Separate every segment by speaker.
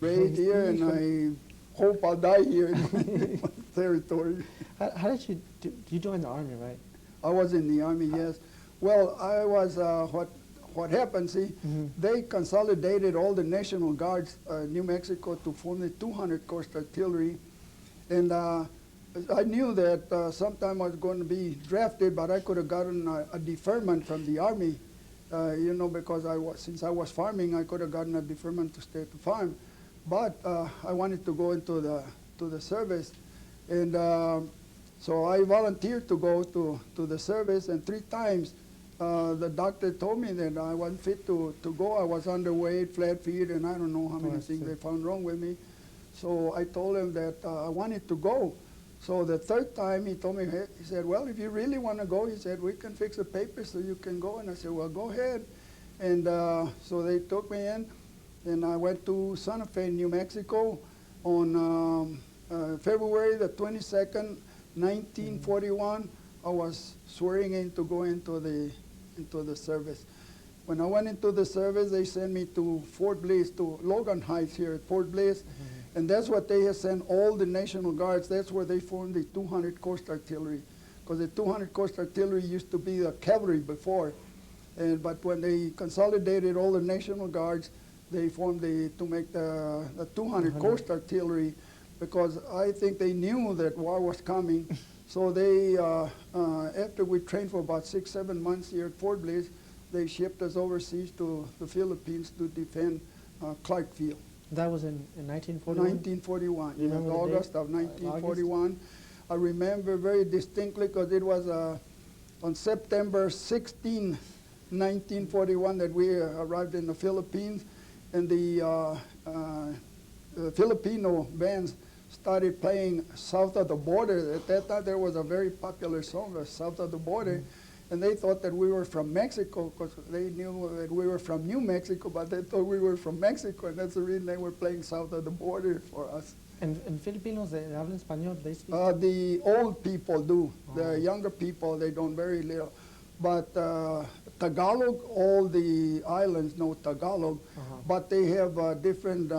Speaker 1: raised here, and I hope I'll die here in my territory.
Speaker 2: How did you join the Army, right?
Speaker 1: I was in the Army, yes. Well, I was, what happened, see, they consolidated all the National Guards, New Mexico, to form the 200 Coast Artillery. And I knew that sometime I was going to be drafted, but I could have gotten a deferment from the Army, you know, because since I was farming, I could have gotten a deferment to stay at the farm. But I wanted to go into the service, and so I volunteered to go to the service, and 3 times the doctor told me that I wasn't fit to go. I was underweight, flat feet, and I don't know how many things they found wrong with me. So I told him that I wanted to go. So the 3rd time he told me, he said, well, if you really want to go, he said, we can fix the papers so you can go. And I said, well, go ahead. And so they took me in, and I went to Santa Fe, New Mexico on February the 22nd, 1941. I was swearing in to go into the service. When I went into the service, they sent me to Fort Bliss, to Logan Heights here at Fort Bliss. And that's what they have sent all the National Guards. That's where they formed the 200 Coast Artillery. Because the 200 Coast Artillery used to be the cavalry before. But when they consolidated all the National Guards, they formed to make the 200 Coast Artillery, because I think they knew that war was coming. So they, after we trained for about 6-7 months here at Fort Bliss, they shipped us overseas to the Philippines to defend Clarkfield.
Speaker 2: That was in 1941?
Speaker 1: 1941, yes, August of 1941. I remember very distinctly because it was on September 16, 1941 that we arrived in the Philippines, and the Filipino bands started playing South of the Border. At that time there was a very popular song, South of the Border. And they thought that we were from Mexico, because they knew that we were from New Mexico, but they thought we were from Mexico, and that's the reason they were playing South of the Border for us.
Speaker 2: And Filipinos, they hablan español, they speak?
Speaker 1: The old people do. The younger people, they don't very little. But Tagalog, all the islands know Tagalog, but they have different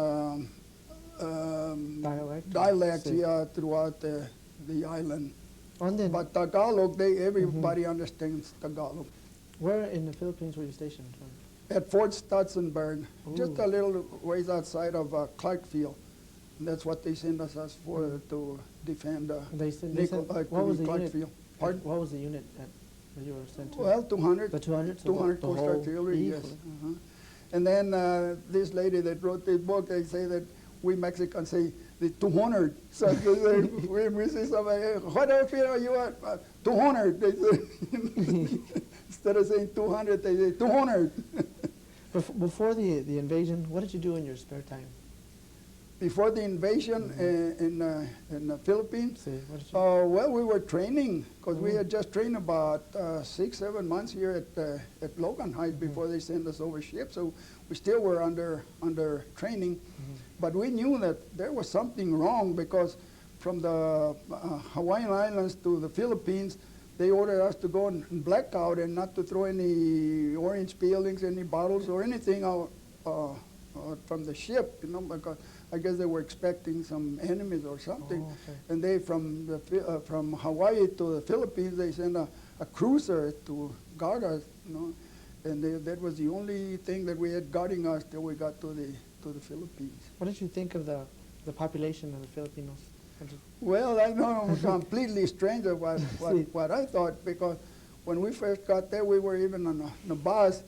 Speaker 1: dialects throughout the island. But Tagalog, everybody understands Tagalog.
Speaker 2: Where in the Philippines were you stationed?
Speaker 1: At Fort Stutzenberg, just a little ways outside of Clarkfield. And that's what they sent us for, to defend
Speaker 2: what was the
Speaker 1: Clarkfield.
Speaker 2: unit?
Speaker 1: Pardon?
Speaker 2: What was the unit that you were sent to?
Speaker 1: Well, 200.
Speaker 2: The 200?
Speaker 1: 200 Coast Artillery, yes. And then this lady that wrote this book, they say that we Mexicans say the 200. So when we say somebody, what outfit are you at? 200. They say. Instead of saying 200, they say 200.
Speaker 2: Before the invasion, what did you do in your spare time?
Speaker 1: Before the invasion in the Philippines, well, we were training, because we had just trained about 6-7 months here at Logan Heights before they sent us over ship. So we still were under training, but we knew that there was something wrong, because from the Hawaiian Islands to the Philippines, they ordered us to go and blackout and not to throw any orange peelings, any bottles or anything out from the ship, you know, because I guess they were expecting some enemies or something. And they, from Hawaii to the Philippines, they sent a cruiser to guard us, you know, and that was the only thing that we had guarding us till we got to the Philippines.
Speaker 2: What did you think of the population of the Filipinos?
Speaker 1: Well, I know I'm completely strange of what I thought, because when we first got there, we were even on a bus,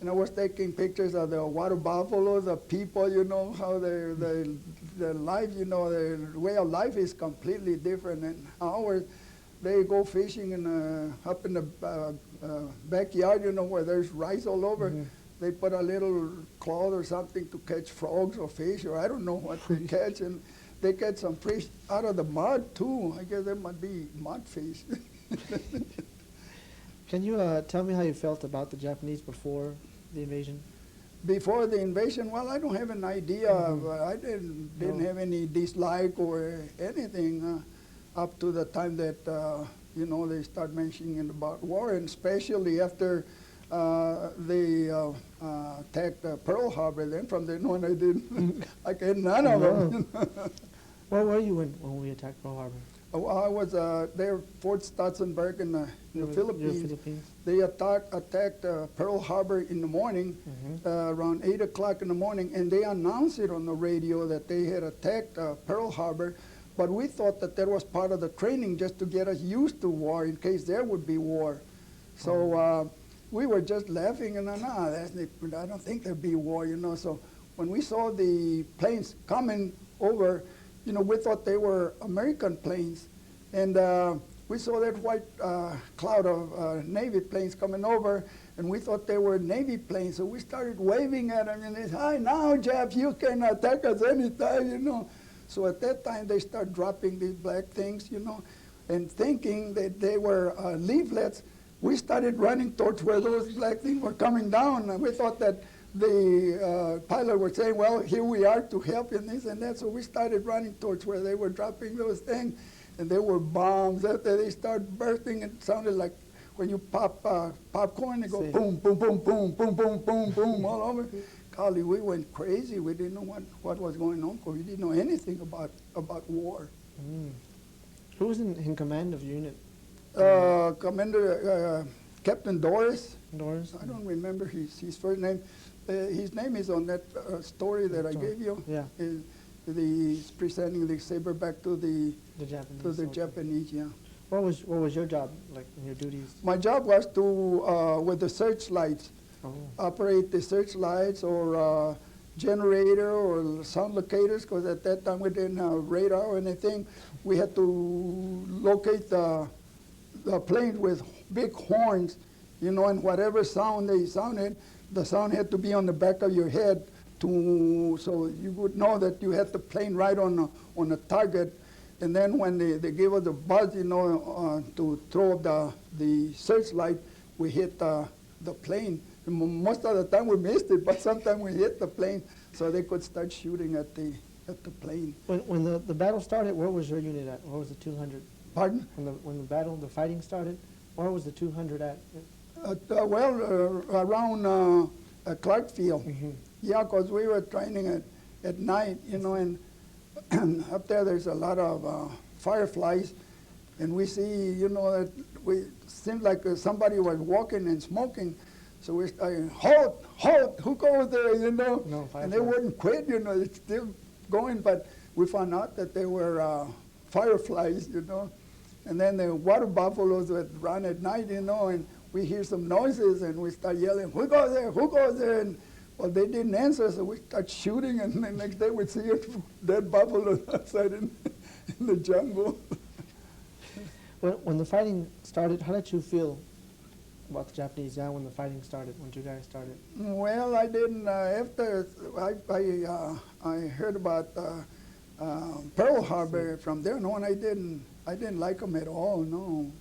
Speaker 1: and I was taking pictures of the water buffaloes, the people, you know, how their life, you know, their way of life is completely different. And ours, they go fishing up in the backyard, you know, where there's rice all over. They put a little cloth or something to catch frogs or fish, or I don't know what they catch, and they catch some fish out of the mud too. I guess there might be mud fish.
Speaker 2: Can you tell me how you felt about the Japanese before the invasion?
Speaker 1: Before the invasion, well, I don't have an idea. I didn't have any dislike or anything up to the time that you know, they start mentioning about war, and especially after they attacked Pearl Harbor. Then from then on, I didn't. I get none of them.
Speaker 2: Where were you when we attacked Pearl Harbor?
Speaker 1: I was there, Fort Stutzenberg in the Philippines. They attacked Pearl Harbor in the morning, around 8 o'clock in the morning, and they announced it on the radio that they had attacked Pearl Harbor, but we thought that that was part of the training just to get us used to war in case there would be war. So we were just laughing, and I don't think there'd be war, you know. So when we saw the planes coming over, you know, we thought they were American planes, and we saw that white cloud of Navy planes coming over, and we thought they were Navy planes, so we started waving at them, and they said, "Hi, now, Japs, you can attack us anytime," you know. So at that time, they start dropping these black things, you know, and thinking that they were leaflets, we started running towards where those black things were coming down, and we thought that the pilot was saying, well, here we are to help in this and that. So we started running towards where they were dropping those things, and there were bombs. After they started bursting, it sounded like when you pop popcorn, they go boom, boom, boom, boom, boom, boom, boom, boom, all over. Golly, we went crazy. We didn't know what was going on, because we didn't know anything about war.
Speaker 2: Who was in command of your unit?
Speaker 1: Commander Captain Doris.
Speaker 2: Doris?
Speaker 1: I don't remember his first name. His name is on that story that I gave you.
Speaker 2: Yeah.
Speaker 1: He's presenting the saber back to the
Speaker 2: Japanese.
Speaker 1: To the Japanese, yeah.
Speaker 2: What was your job, like, in your duties?
Speaker 1: My job was to with the searchlights, operate the searchlights or generator or sound locators, because at that time we didn't have radar or anything. We had to locate the planes with big horns, you know, and whatever sound they sounded, the sound had to be on the back of your head so you would know that you had the plane right on the target. And then when they gave us a buzz, you know, to throw the searchlight, we hit the plane. And most of the time we missed it, but sometimes we hit the plane, so they could start shooting at the plane.
Speaker 2: When the battle started, where was your unit at? Where was the 200?
Speaker 1: Pardon?
Speaker 2: When the fighting started, where was the 200 at?
Speaker 1: Around Clarkfield. Yeah, because we were training at night, you know, and up there's a lot of fireflies, and we see, you know, that seemed like somebody was walking and smoking, so we started, halt, who goes there, you know?
Speaker 2: No,
Speaker 1: and they wouldn't quit, you know, it's still going, but we found out that they were fireflies, you know, and then the water buffaloes would run at night, you know, and we hear some noises, and we start yelling, who goes there, and well, they didn't answer, so we start shooting, and the next day we'd see a dead buffalo outside in the jungle.
Speaker 2: When the fighting started, how did you feel about the Japanese when the fighting started, when you guys started?
Speaker 1: Well, I didn't, after I heard about Pearl Harbor, from there on, I didn't like them at all, no.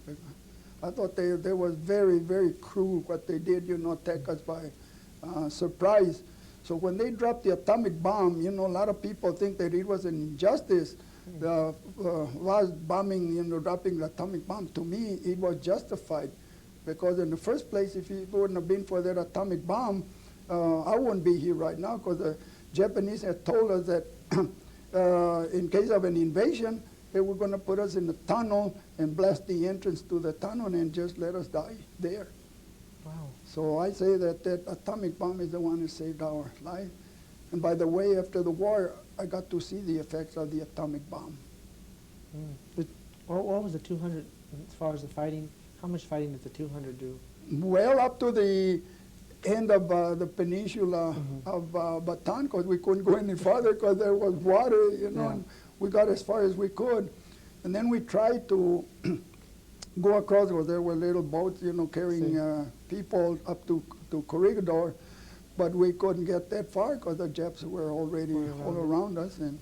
Speaker 1: I thought they was very, very cruel what they did, you know, attack us by surprise. So when they dropped the atomic bomb, you know, a lot of people think that it was an injustice. Was bombing, you know, dropping the atomic bomb. To me, it was justified, because in the first place, if it wouldn't have been for that atomic bomb, I wouldn't be here right now, because the Japanese had told us that in case of an invasion, they were going to put us in a tunnel and blast the entrance to the tunnel and just let us die there.
Speaker 2: Wow.
Speaker 1: So I say that that atomic bomb is the one that saved our life. And by the way, after the war, I got to see the effects of the atomic bomb.
Speaker 2: But what was the 200 as far as the fighting? How much fighting did the 200 do?
Speaker 1: Well, up to the end of the peninsula of Bataan, because we couldn't go any farther because there was water, you know, and we got as far as we could. And then we tried to go across, because there were little boats, you know, carrying people up to Corregidor, but we couldn't get that far because the Japs were already all around us, and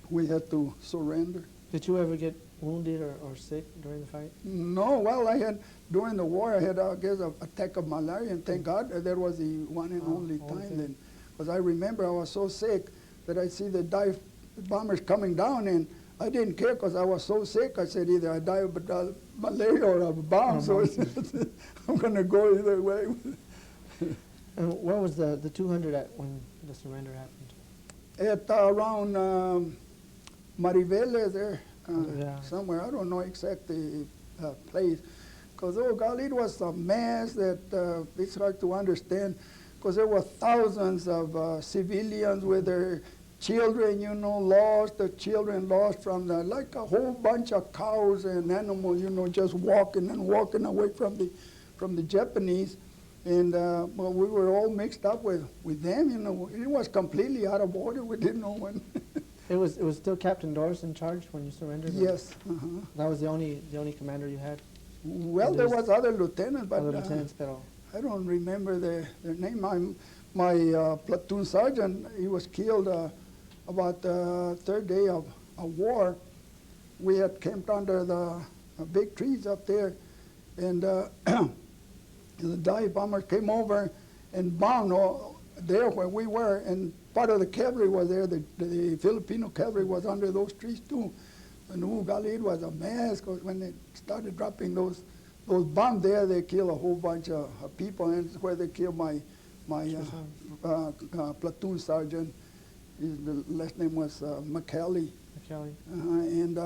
Speaker 1: we had to surrender.
Speaker 2: Did you ever get wounded or sick during the fight?
Speaker 1: No, well, during the war, I had, I guess, an attack of malaria, and thank God that was the one and only time then. Because I remember I was so sick that I see the dive bombers coming down, and I didn't care because I was so sick. I said either I die of malaria or of a bomb, so I'm going to go either way.
Speaker 2: And where was the 200 at when the surrender happened?
Speaker 1: At around Marivele there,
Speaker 2: Yeah.
Speaker 1: somewhere. I don't know exactly place. Because, oh, golly, it was a mess that it's hard to understand. Because there were thousands of civilians with their children, you know, lost. The children lost from the, like a whole bunch of cows and animals, you know, just walking and walking away from the Japanese. And well, we were all mixed up with them, you know. It was completely out of order. We didn't know when.
Speaker 2: It was still Captain Doris in charge when you surrendered?
Speaker 1: Yes.
Speaker 2: That was the only commander you had?
Speaker 1: Well, there was other lieutenants, but
Speaker 2: Other lieutenants, pero
Speaker 1: I don't remember their name. My platoon sergeant, he was killed about the third day of war. We had camped under the big trees up there, and the dive bombers came over and bombed there where we were, and part of the cavalry was there. The Filipino cavalry was under those trees too. And oh, golly, it was a mess, because when they started dropping those bombs there, they killed a whole bunch of people, and it's where they killed my platoon sergeant. The last name was McKelly. And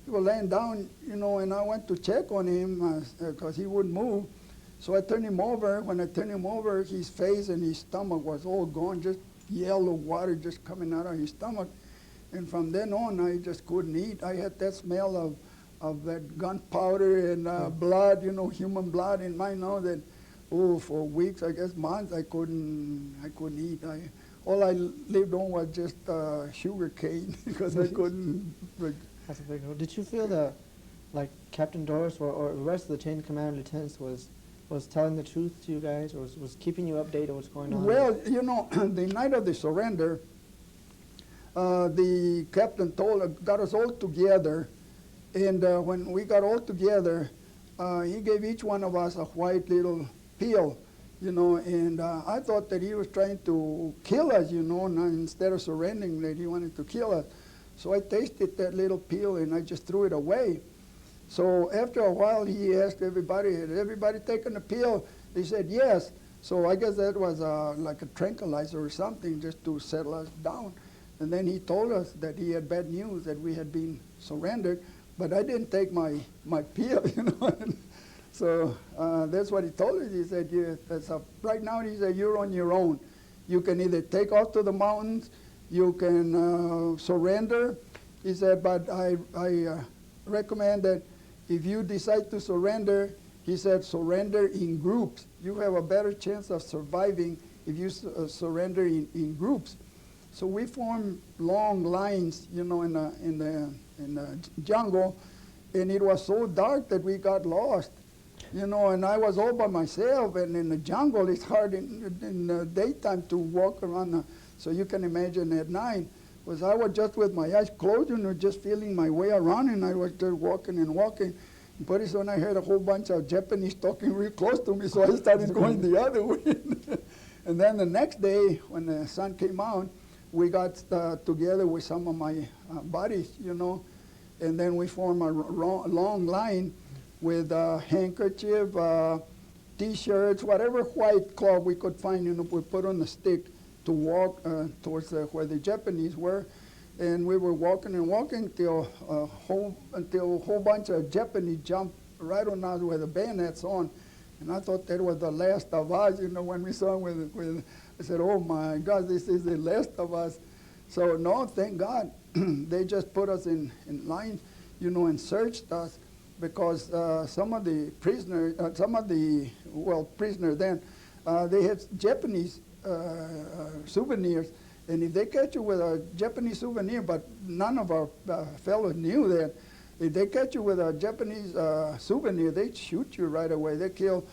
Speaker 1: he was laying down, you know, and I went to check on him because he wouldn't move. So I turned him over. When I turned him over, his face and his stomach was all gone, just yellow water just coming out of his stomach. And from then on, I just couldn't eat. I had that smell of that gunpowder and blood, you know, human blood in my nose. And for weeks, I guess months, I couldn't eat. All I lived on was just sugar cane because I couldn't.
Speaker 2: That's a big deal. Did you feel like Captain Doris or the rest of the chain of command lieutenants was telling the truth to you guys, or was keeping you updated on what's going on?
Speaker 1: Well, you know, the night of the surrender, the captain got us all together, and when we got all together, he gave each one of us a white little pill, you know, and I thought that he was trying to kill us, you know, and instead of surrendering, that he wanted to kill us. So I tasted that little pill, and I just threw it away. So after a while, he asked everybody, had everybody taken the pill? They said yes. So I guess that was like a tranquilizer or something, just to settle us down. And then he told us that he had bad news, that we had been surrendered, but I didn't take my pill, you know. So that's what he told us. He said, right now, he said, you're on your own. You can either take off to the mountains, you can surrender. He said, but I recommend that if you decide to surrender, he said, surrender in groups. You have a better chance of surviving if you surrender in groups. So we formed long lines, you know, in the jungle, and it was so dark that we got lost, you know. And I was all by myself, and in the jungle, it's hard in the daytime to walk around. So you can imagine at night, was I was just with my eyes closed, you know, just feeling my way around, and I was just walking and walking. And pretty soon I heard a whole bunch of Japanese talking real close to me, so I started going the other way. And then the next day, when the sun came out, we got together with some of my buddies, you know, and then we formed a long line with handkerchief, T-shirts, whatever white cloth we could find, you know, we put on the stick to walk towards where the Japanese were. And we were walking and walking till a whole bunch of Japanese jumped right on us with the bayonets on. And I thought that was the last of us, you know, when we saw them I said, oh my God, this is the last of us. So no, thank God, they just put us in line, you know, and searched us, because some of the prisoners, prisoners then, they had Japanese souvenirs. And if they catch you with a Japanese souvenir, but none of our fellows knew that, if they catch you with a Japanese souvenir, they'd shoot you right away. They kill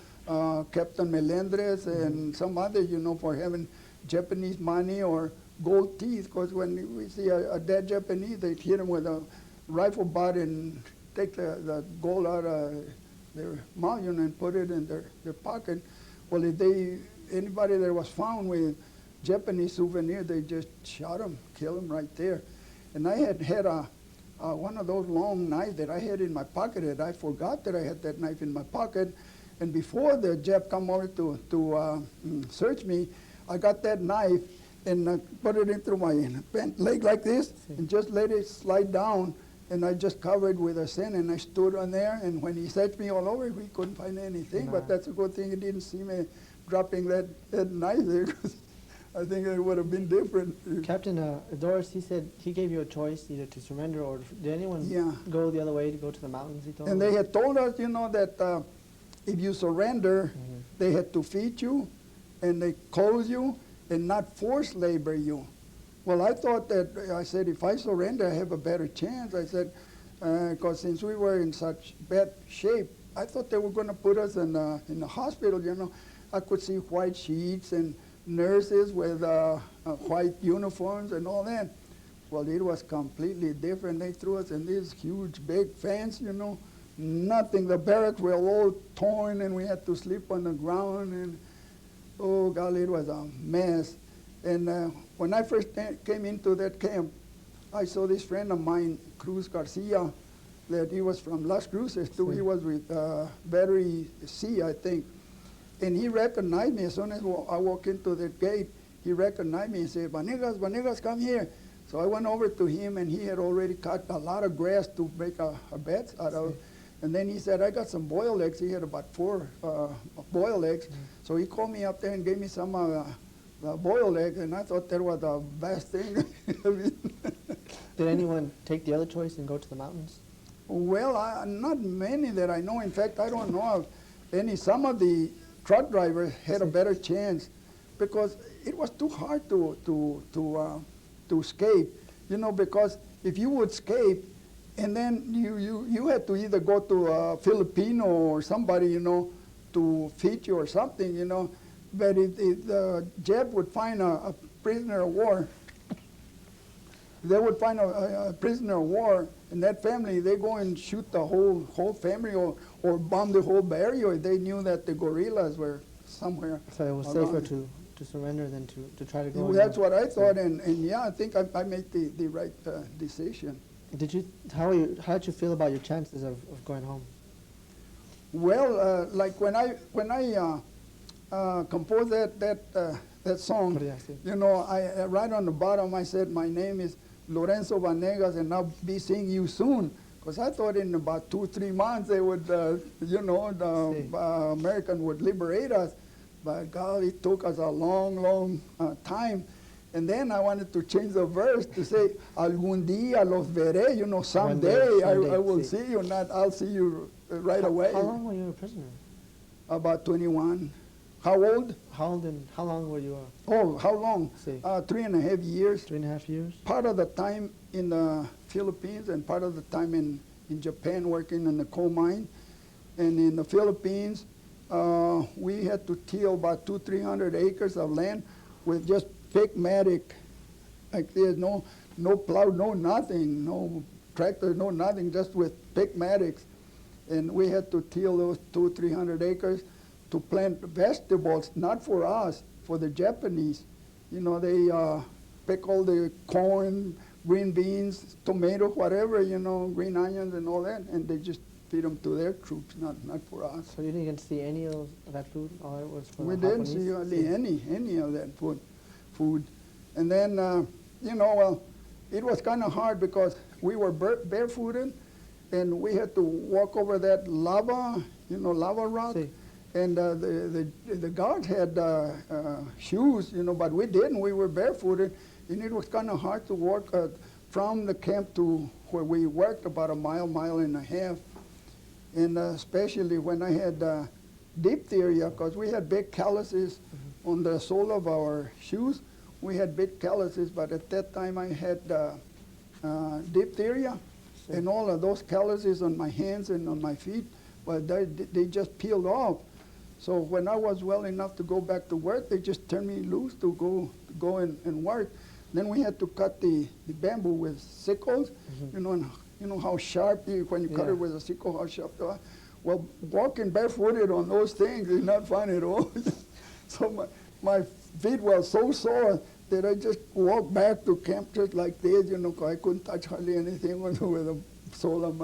Speaker 1: Captain Melendres and some other, you know, for having Japanese money or gold teeth, because when we see a dead Japanese, they hit them with a rifle butt and take the gold out of their mouth, you know, and put it in their pocket. Well, if anybody that was found with Japanese souvenir, they just shot them, kill them right there. And I had a one of those long knives that I had in my pocket, and I forgot that I had that knife in my pocket. And before the Jap come over to search me, I got that knife and put it into my bent leg like this, and just let it slide down. And I just covered with a sand, and I stood on there. And when he searched me all over, we couldn't find anything. But that's a good thing he didn't see me dropping that knife there, 'cause I think it would have been different.
Speaker 2: Captain Doris, he said he gave you a choice either to surrender or did anyone
Speaker 1: Yeah.
Speaker 2: go the other way to go to the mountains? He told
Speaker 1: And
Speaker 2: you?
Speaker 1: they had told us, that if you surrender, they had to feed you, and they clothe you, and not force labor you. Well, I thought that, I said, if I surrender, I have a better chance. I said, because since we were in such bad shape, I thought they were going to put us in the hospital, I could see white sheets and nurses with white uniforms and all that. Well, it was completely different. They threw us in these huge, big fans, nothing. The barracks were all torn, and we had to sleep on the ground, and oh, God, it was a mess. And when I first came into that camp, I saw this friend of mine, Cruz Garcia, that he was from Las Cruces too. He was with Battery C, I think. And he recognized me as soon as I walked into the gate. He recognized me and said, Banegas, come here. So I went over to him, and he had already cut a lot of grass to make a bed out of. And then he said, I got some boiled eggs. He had about 4 boiled eggs. So he called me up there and gave me some boiled eggs, and I thought that was the best thing.
Speaker 2: Did anyone take the other choice and go to the mountains?
Speaker 1: Well, not many that I know. In fact, I don't know of any. Some of the truck drivers had a better chance because it was too hard to escape. Because if you would escape, and then you had to either go to a Filipino or somebody, to feed you or something, But if the Jap would find a prisoner of war, they would find a prisoner of war, and that family, they go and shoot the whole family or bomb the whole barrio. They knew that the guerrillas were somewhere.
Speaker 2: So it was safer to surrender than to try to go.
Speaker 1: That's what I thought, and yeah, I think I made the right decision.
Speaker 2: How did you feel about your chances of going home?
Speaker 1: Well, like when I composed that song, I right on the bottom I said, my name is Lorenzo Banegas, and I'll be seeing you soon. Because I thought in about 2-3 months they would, the American would liberate us. But God, it took us a long time. And then I wanted to change the verse to say, algún día los veré, someday I will see you, not I'll see you right away.
Speaker 2: How long were you a prisoner?
Speaker 1: About 21. How old?
Speaker 2: How old and how long were you?
Speaker 1: Oh, how long? 3.5 years.
Speaker 2: 3.5 years?
Speaker 1: Part of the time in the Philippines and part of the time in Japan working in the coal mine. And in the Philippines, we had to till about 200-300 acres of land with just pigmatic, like this, no plow, no nothing, no tractor, no nothing, just with pigmatics. And we had to till those 200-300 acres to plant vegetables, not for us, for the Japanese. They pick all the corn, green beans, tomatoes, whatever, green onions and all that, and they just feed them to their troops, not for us.
Speaker 2: So you didn't get to see any of that food? All it was for
Speaker 1: we
Speaker 2: the
Speaker 1: didn't see hardly any of that food. And then, well, it was kind of hard because we were barefooted, and we had to walk over that lava, lava rock.
Speaker 2: Sí.
Speaker 1: And the guards had shoes, but we didn't. We were barefooted, and it was kind of hard to walk from the camp to where we worked, about a mile and a half. And especially when I had diphtheria, because we had big calluses on the sole of our shoes. We had big calluses, but at that time I had diphtheria, and all of those calluses on my hands and on my feet, but they just peeled off. So when I was well enough to go back to work, they just turned me loose to go and work. Then we had to cut the bamboo with sickles, and you know how sharp when you cut it with a sickle, how sharp they are. Well, walking barefooted on those things is not fun at all. So my feet were so sore that I just walked back to camp just like this, 'cause I couldn't touch hardly anything with the sole of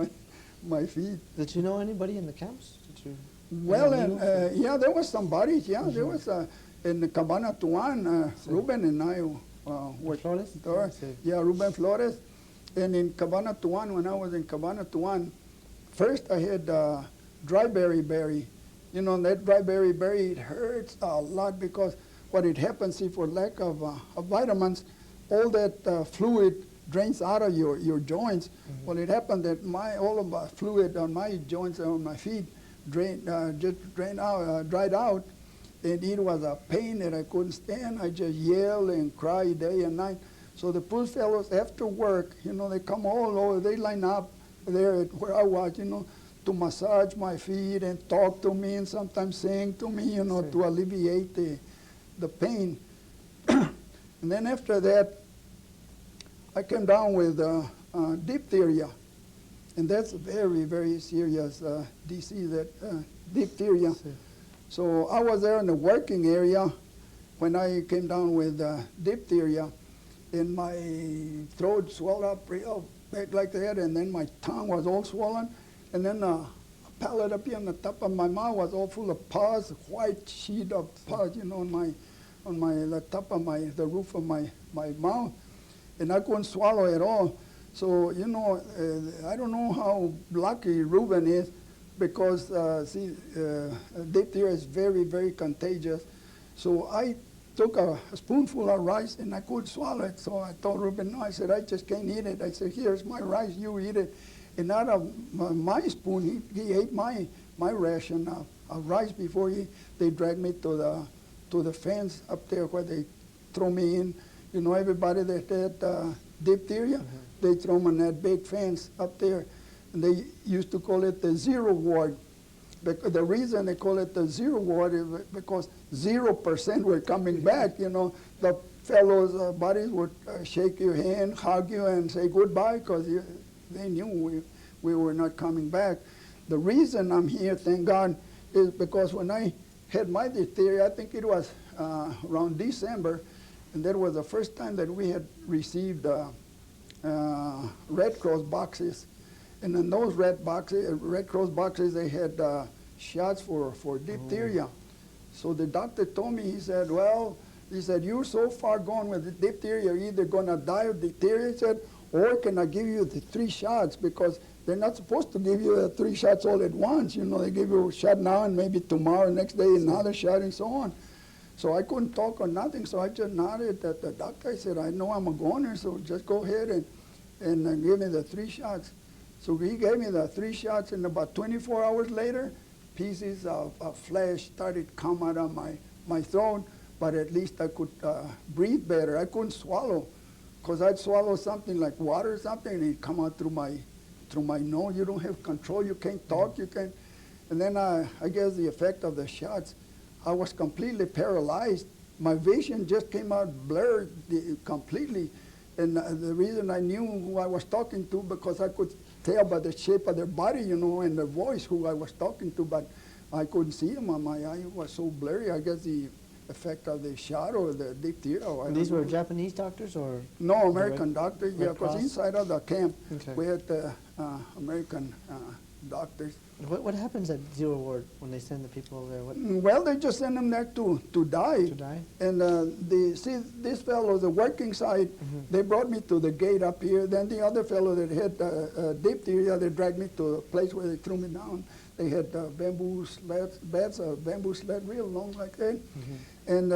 Speaker 1: my feet.
Speaker 2: Did you know anybody in the camps? Did you?
Speaker 1: Well,
Speaker 2: any
Speaker 1: and,
Speaker 2: amigos?
Speaker 1: yeah, there was somebody, yeah, there was in Cabanatuan,
Speaker 2: Sí.
Speaker 1: Ruben and I were
Speaker 2: Flores?
Speaker 1: there.
Speaker 2: Sí.
Speaker 1: Yeah, Ruben Flores. And in Cabanatuan, when I was in Cabanatuan, first I had dry berry. That dry berry, it hurts a lot because what it happens, see, for lack of vitamins, all that fluid drains out of your joints.
Speaker 2: Mm-hmm.
Speaker 1: Well, it happened that all of the fluid on my joints and on my feet dried out, and it was a pain that I couldn't stand. I just yelled and cried day and night. So the poor fellows after work, they come all over, they line up there at where I was, to massage my feet and talk to me and sometimes sing to me,
Speaker 2: Sí.
Speaker 1: to alleviate the pain. And then after that, I came down with diphtheria. And that's a very, very serious disease, that diphtheria.
Speaker 2: Sí.
Speaker 1: So I was there in the working area when I came down with diphtheria, and my throat swelled up real big like that, and then my tongue was all swollen, and then a palate up here on the top of my mouth was all full of pus, white sheet of pus, on the top of the roof of my mouth, and I couldn't swallow at all. So, I don't know how lucky Ruben is, because, diphtheria is very, very contagious. So I took a spoonful of rice and I could swallow it. So I told Ruben, no, I said, I just can't eat it. I said, here's my rice, you eat it. And out of my spoon, he ate my ration of rice before they dragged me to the fence up there where they throw me in. Everybody that had diphtheria, they throw them on that big fence up there. And they used to call it the 0 ward. The reason they call it the 0 ward is because 0% were coming back. The fellows' buddies would shake your hand, hug you, and say goodbye, because they knew we were not coming back. The reason I'm here, thank God, is because when I had my diphtheria, I think it was around December, and that was the first time that we had received Red Cross boxes. And in those Red Cross boxes, they had shots for diphtheria. So the doctor told me, he said, you're so far gone with the diphtheria, you're either going to die of diphtheria, he said, or can I give you the 3 shots? Because they're not supposed to give you the 3 shots all at once. They give you a shot now and maybe tomorrow, next day, another shot and so on. So I couldn't talk or nothing, so I just nodded at the doctor. I said, I know I'm a goner, so just go ahead and give me the 3 shots. So he gave me the 3 shots, and about 24 hours later, pieces of flesh started coming out of my throat, but at least I could breathe better. I couldn't swallow, because I'd swallow something like water or something, and it'd come out through my nose. You don't have control. You can't talk. You can't. And then I guess the effect of the shots, I was completely paralyzed. My vision just came out blurred completely. And the reason I knew who I was talking to, because I could tell by the shape of their body, and their voice who I was talking to, but I couldn't see them. My eye was so blurry. I guess the effect of the shot or the diphtheria.
Speaker 2: And these were Japanese doctors or?
Speaker 1: No, American doctors, yeah, because inside of the camp,
Speaker 2: okay,
Speaker 1: we had American doctors.
Speaker 2: What happens at 0 ward when they send the people over there?
Speaker 1: Well, they just send them there to die.
Speaker 2: To die?
Speaker 1: And this fellow, the working side, they brought me to the gate up here. Then the other fellow that had diphtheria, they dragged me to a place where they threw me down. They had bamboo sleds, beds of bamboo sled, real long like that. And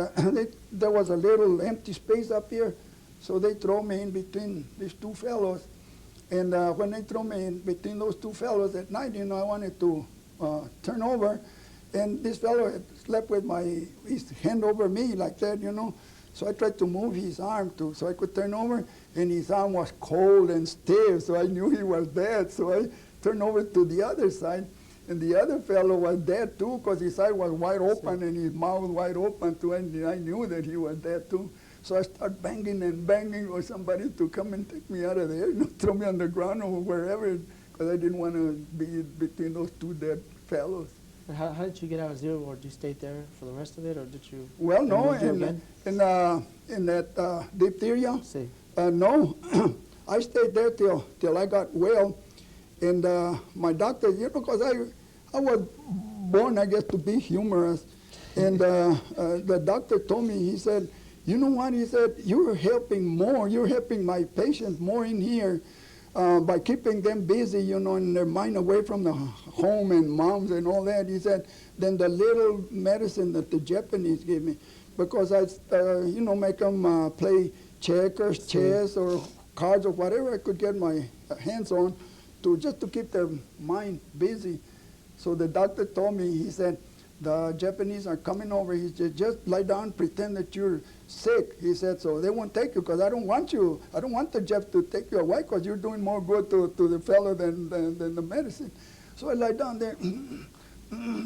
Speaker 1: there was a little empty space up here, so they throw me in between these 2 fellows. And when they threw me in between those 2 fellows at night, I wanted to turn over. And this fellow had slept with his hand over me like that, So I tried to move his arm so I could turn over, and his arm was cold and stiff, so I knew he was dead. So I turned over to the other side, and the other fellow was dead too, because his eye was wide open and his mouth wide open too, and I knew that he was dead too. So I started banging and banging for somebody to come and take me out of there, throw me on the ground or wherever, because I didn't want to be between those 2 dead fellows.
Speaker 2: And how did you get out of Zero Ward? Did you stay there for the rest of it, or did you?
Speaker 1: Well, no,
Speaker 2: moved you again?
Speaker 1: in that diphtheria,
Speaker 2: See.
Speaker 1: no, I stayed there till I got well, and my doctor, because I was born, I guess, to be humorous, and the doctor told me, he said, you know what, he said, you're helping my patients more in here by keeping them busy, and their mind away from the home and moms and all that, he said, than the little medicine that the Japanese give me, because I, make them play checkers, chess, or cards, or whatever I could get my hands on, just to keep their mind busy. So the doctor told me, he said, the Japanese are coming over. He said, just lie down, pretend that you're sick. He said, so they won't take you, because I don't want the Jap to take you away, because you're doing more good to the fellow than the medicine. So I lie down there,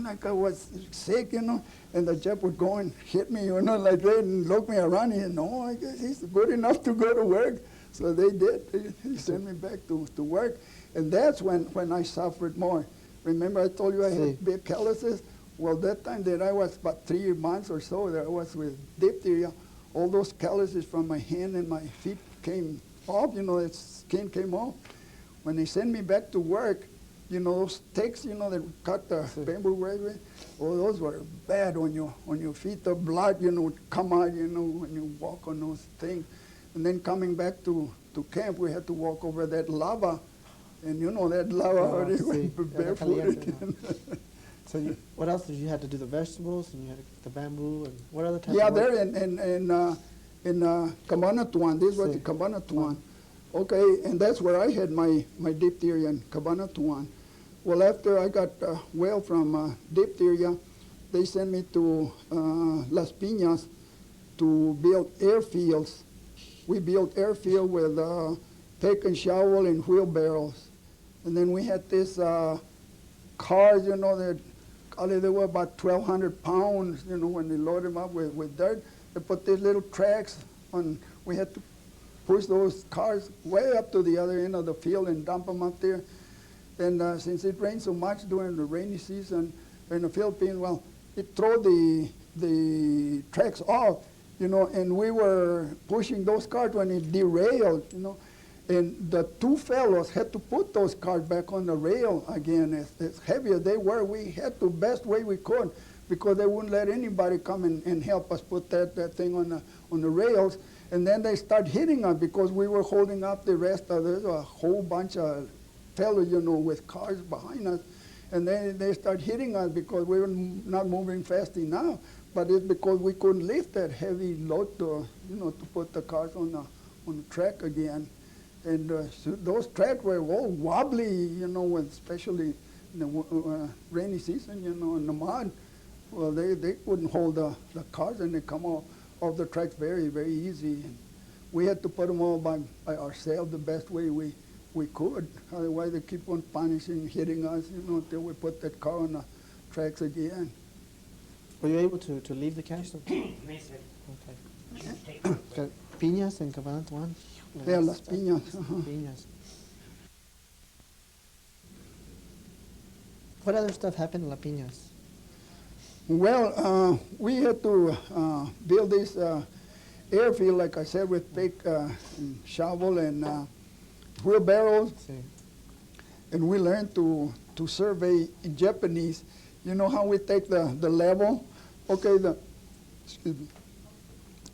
Speaker 1: like I was sick, and the Jap would go and hit me, like that, and look me around. He said, no, I guess he's good enough to go to work. So they did. He sent me back to work. And that's when I suffered more. Remember I told you I had big calluses? Well, that time that I was about 3 months or so, that I was with diphtheria, all those calluses from my hand and my feet came off, the skin came off. When they sent me back to work, those sticks, that cut the bamboo right with, those were bad on your feet. The blood, would come out, when you walk on those things. And then coming back to camp, we had to walk over that lava. And that lava already went barefooted.
Speaker 2: So what else did you have to do? The vegetables, and you had the bamboo, and what other type
Speaker 1: Yeah,
Speaker 2: of work?
Speaker 1: there in Cabanatuan. This was the Cabanatuan. Okay, and that's where I had my diphtheria, in Cabanatuan. Well, after I got well from diphtheria, they sent me to Las Piñas to build airfields. We built airfield with pick and shovel and wheelbarrows. And then we had this cars, that they were about 1,200 pounds, when they load them up with dirt. They put these little tracks on. We had to push those cars way up to the other end of the field and dump them up there. And since it rained so much during the rainy season in the Philippines, well, it threw the tracks off, and we were pushing those cars when it derailed, And the two fellows had to put those cars back on the rail again. As heavy as they were, we had to best way we could, because they wouldn't let anybody come and help us put that thing on the rails. And then they start hitting us because we were holding up the rest of there's a whole bunch of fellows, with cars behind us. And then they start hitting us because we were not moving fast enough. But it's because we couldn't lift that heavy load to put the cars on the track again. And so those tracks were all wobbly, especially in the rainy season, in the mud. Well, they couldn't hold the cars, and they come off the tracks very, very easy. And we had to put them all by ourselves the best way we could. Otherwise, they keep on punishing, hitting us, until we put that car on the tracks again.
Speaker 2: Were you able to leave the camp? Okay. Piñas and Cabanatuan?
Speaker 1: Yeah, Las Piñas.
Speaker 2: Piñas. What other stuff happened in Las Piñas?
Speaker 1: Well, we had to build this airfield, like I said, with pick and shovel and wheelbarrows. And we learned to survey in Japanese. You know how we take the level? Okay,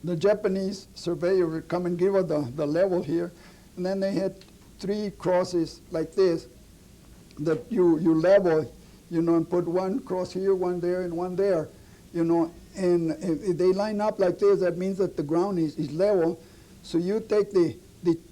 Speaker 1: the Japanese surveyor would come and give us the level here, and then they had 3 crosses like this that you level, and put one cross here, one there, and one there, and if they line up like this, that means that the ground is level. So you take the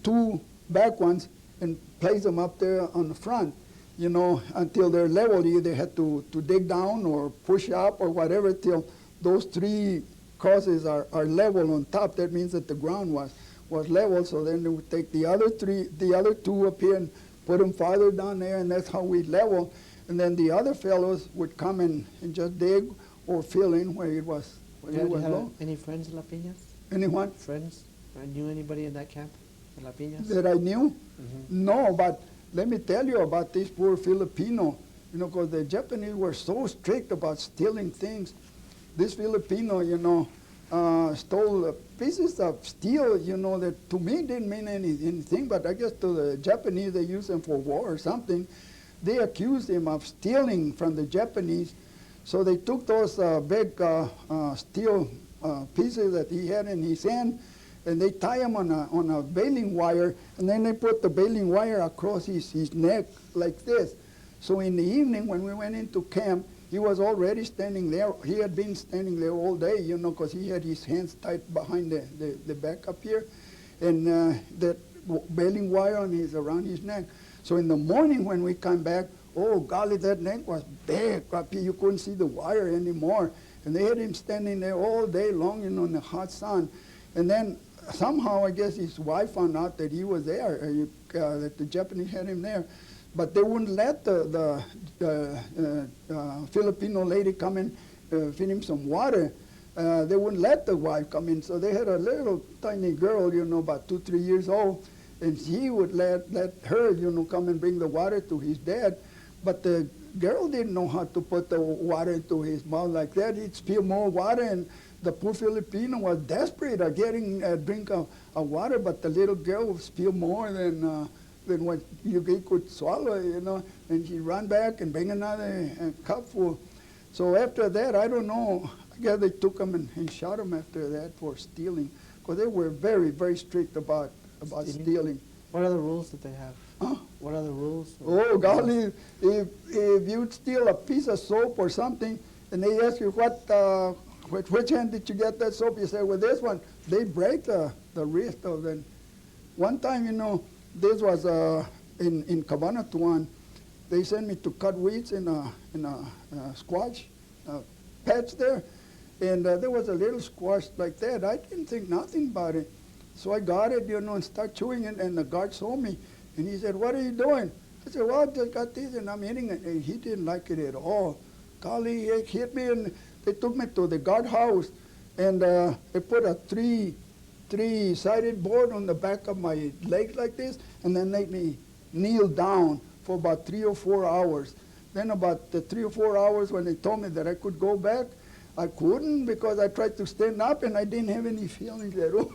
Speaker 1: 2 back ones and place them up there on the front, until they're level. You either had to dig down or push up or whatever till those 3 crosses are level on top. That means that the ground was level. So then they would take the other 2 up here and put them farther down there, and that's how we level. And then the other fellows would come and just dig or fill in where it was low.
Speaker 2: Did you have any friends in Las Piñas?
Speaker 1: Anyone?
Speaker 2: Friends? Or knew anybody in that camp in Las Piñas?
Speaker 1: That I knew? No, but let me tell you about this poor Filipino. you know, because the Japanese were so strict about stealing things. This Filipino, you know, stole pieces of steel, you know, that to me didn't mean anything, but I guess to the Japanese they used them for war or something. They accused him of stealing from the Japanese. So they took those big steel pieces that he had in his hand, and they tie him on a baling wire, and then they put the baling wire across his neck like this. So in the evening when we went into camp, he was already standing there. He had been standing there all day, you know, because he had his hands tied behind the back up here, and that baling wire around his neck. So in the morning when we come back, oh golly, that neck was big up here. You couldn't see the wire anymore. And they had him standing there all day long, you know, in the hot sun. And then somehow, I guess his wife found out that he was there, that the Japanese had him there. But they wouldn't let the Filipino lady come in, feed him some water. They wouldn't let the wife come in. So they had a little tiny girl, you know, about 2, 3 years old. And he would let her, you know, come and bring the water to his dad. But the girl didn't know how to put the water into his mouth like that. He'd spill more water, and the poor Filipino was desperate at getting a drink of water, but the little girl would spill more than what he could swallow, you know. And he'd run back and bring another cup full. So after that, I don't know, I guess they took him and shot him after that for stealing, because they were very, very strict about stealing.
Speaker 2: What other rules did they have?
Speaker 1: Huh?
Speaker 2: What other rules?
Speaker 1: Oh, golly, if you'd steal a piece of soap or something, and they ask you which hand did you get that soap, you say, well, this one, they break the wrist of it. One time, you know, this was in Cabanatuan, they sent me to cut weeds in a squash patch there, and there was a little squash like that. I didn't think nothing about it. So I got it, you know, and started chewing it, and the guard saw me, and he said, what are you doing? I said, well, I just got this, and I'm eating it. And he didn't like it at all. Golly, he hit me, and they took me to the guard house, and they put a three-sided board on the back of my legs like this, and then made me kneel down for about 3 or 4 hours. Then about the 3 or 4 hours when they told me that I could go back, I couldn't, because I tried to stand up, and I didn't have any feelings at all.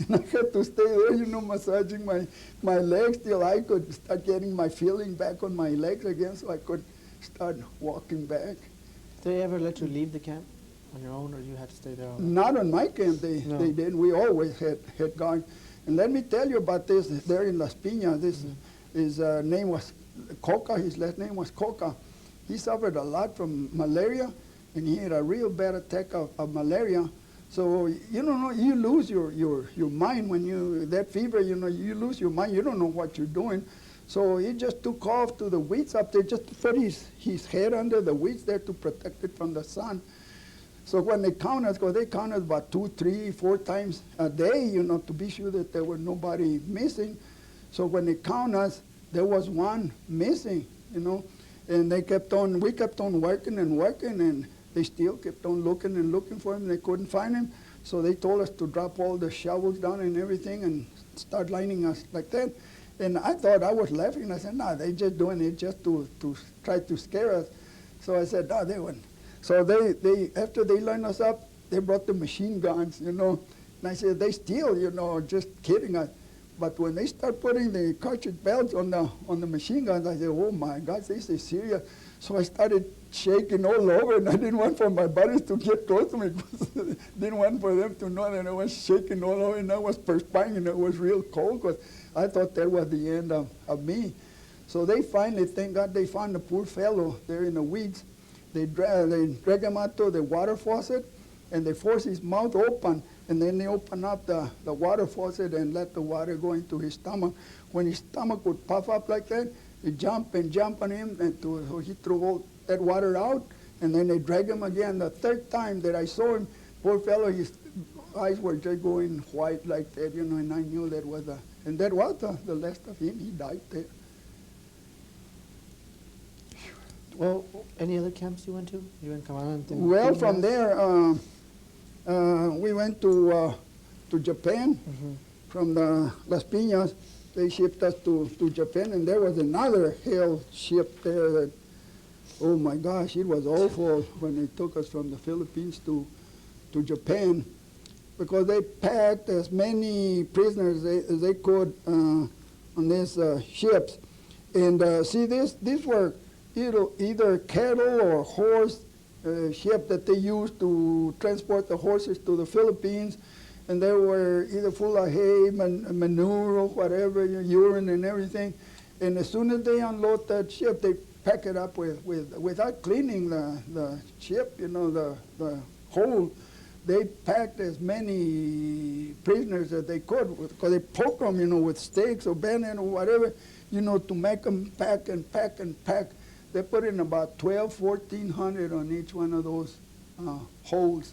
Speaker 1: And I had to stay there, you know, massaging my legs till I could start getting my feeling back on my legs again, so I could start walking back.
Speaker 2: Did they ever let you leave the camp on your own, or you had to stay there all night?
Speaker 1: Not on my camp, they didn't. We always had guards. And let me tell you about this. There in Las Piñas, his name was Coca, his last name was Coca. He suffered a lot from malaria, and he had a real bad attack of malaria. So, you don't know, you lose your mind when that fever, you know, you lose your mind, you don't know what you're doing. So he just took off to the weeds up there, just to put his head under the weeds there to protect it from the sun. So when they count us, because they count us about 2, 3, 4 times a day, you know, to be sure that there was nobody missing. So when they count us, there was one missing, you know, and we kept on working and working, and they still kept on looking and looking for him. They couldn't find him, so they told us to drop all the shovels down and everything and start lining us like that. And I thought, I was laughing. I said, no, they're just doing it just to try to scare us. So I said, no, they wouldn't. So they after they lined us up, they brought the machine guns, you know. And I said, they steal, you know, just kidding us. But when they start putting the cartridge belts on the machine guns, I said, oh my God, this is serious. So I started shaking all over, and I didn't want for my buddies to get close to me, because I didn't want for them to know that I was shaking all over, and I was perspiring, and it was real cold, because I thought that was the end of me. So they finally, thank God, they found the poor fellow there in the weeds. They drag him out to the water faucet, and they force his mouth open, and then they open up the water faucet and let the water go into his stomach. When his stomach would puff up like that, they jump on him, and so he threw all that water out, and then they drag him again. The third time that I saw him, poor fellow, his eyes were just going white like that, you know, and I knew that was the last of him. He died there.
Speaker 2: Well, any other camps you went to? You went Kawalan?
Speaker 1: Well, from there, we went to Japan.
Speaker 2: Mm-hmm.
Speaker 1: From the Las Piñas. They shipped us to Japan, and there was another hell ship there that Oh my gosh, it was awful when they took us from the Philippines to Japan, because they packed as many prisoners as they could on these ships. And see, these were either cattle or horse ship that they used to transport the horses to the Philippines, and they were either full of hay, manure, or whatever, urine and everything. And as soon as they unload that ship, they pack it up without cleaning the ship, the hold. They packed as many prisoners as they could, because they poke them, with stakes or bayonet or whatever, to make them pack and pack and pack. They put in about 1,400 on each one of those holes.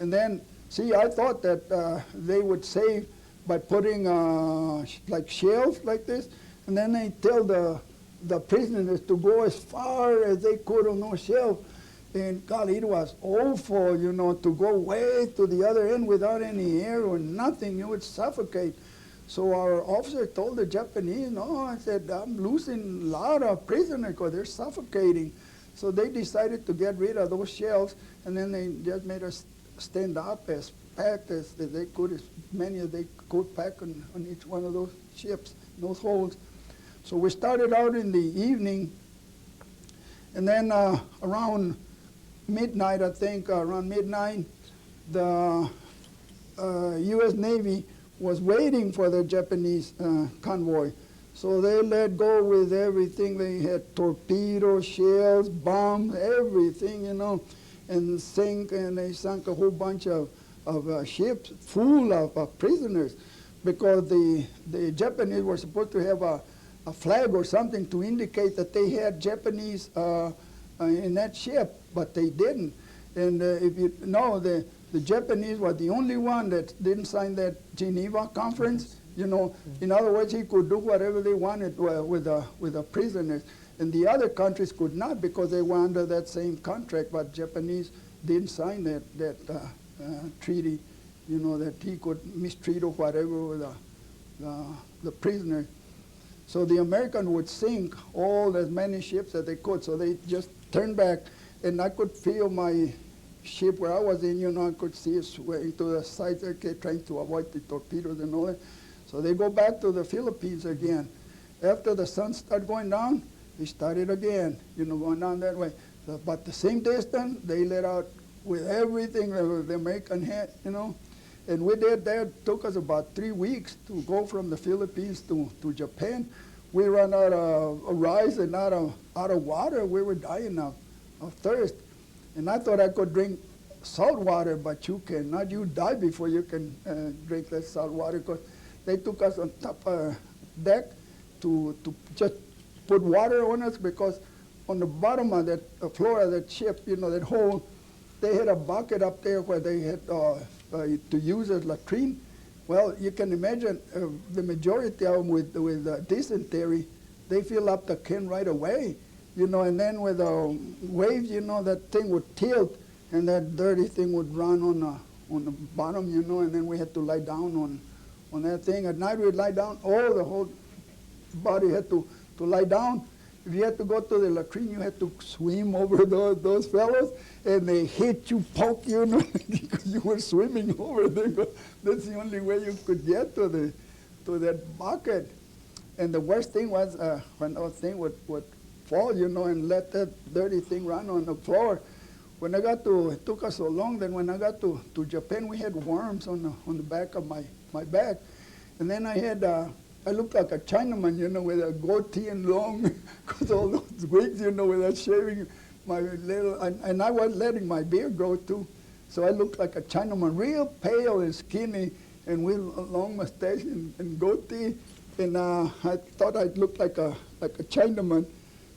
Speaker 1: And then, see, I thought that they would save by putting like shelves like this, and then they tell the prisoners to go as far as they could on those shelves. And God, it was awful, to go way to the other end without any air or nothing. You would suffocate. So our officer told the Japanese, no, I said, I'm losing a lot of prisoners because they're suffocating. So they decided to get rid of those shelves, and then they just made us stand up as packed as they could, as many as they could pack on each one of those ships, those holes. So we started out in the evening, and then around midnight, I think, around midnight, the U.S. Navy was waiting for the Japanese convoy. So they let go with everything. They had torpedoes, shells, bombs, everything, and they sunk a whole bunch of ships full of prisoners, because the Japanese were supposed to have a flag or something to indicate that they had Japanese in that ship, but they didn't. And if you know, the Japanese were the only one that didn't sign that Geneva Conference. In other words, he could do whatever they wanted with the prisoners. And the other countries could not, because they were under that same contract, but Japanese didn't sign that treaty, that he could mistreat or whatever with the prisoner. So the Americans would sink as many ships as they could. So they just turned back, and I could feel my ship where I was in, I could see it swaying to the sides, trying to avoid the torpedoes and all that. So they go back to the Philippines again. After the sun started going down, they started again, going down that way. But the same distance, they let out with everything that the American had, And we did that. Took us about 3 weeks to go from the Philippines to Japan. We ran out of rice and out of water. We were dying of thirst. And I thought I could drink salt water, but you cannot. You die before you can drink that salt water, because they took us on top of deck to just put water on us, because on the bottom of that floor of that ship, that hole, they had a bucket up there where they had to use as latrine. Well, you can imagine the majority of them with dysentery, they fill up the can right away, and then with the waves, that thing would tilt, and that dirty thing would run on the bottom, and then we had to lie down on that thing. At night we'd lie down, the whole body had to lie down. If you had to go to the latrine, you had to swim over those fellows, and they hit you, poke you, because you were swimming over them. That's the only way you could get to that bucket. And the worst thing was when that thing would fall, and let that dirty thing run on the floor. When I got it took us so long, then when I got to Japan, we had worms on the back of my back. And then I looked like a Chinaman, with a goatee and long, because all those wigs, without shaving my little, and I was letting my beard grow too. So I looked like a Chinaman, real pale and skinny, and with a long mustache and goatee. And I thought I'd look like a Chinaman.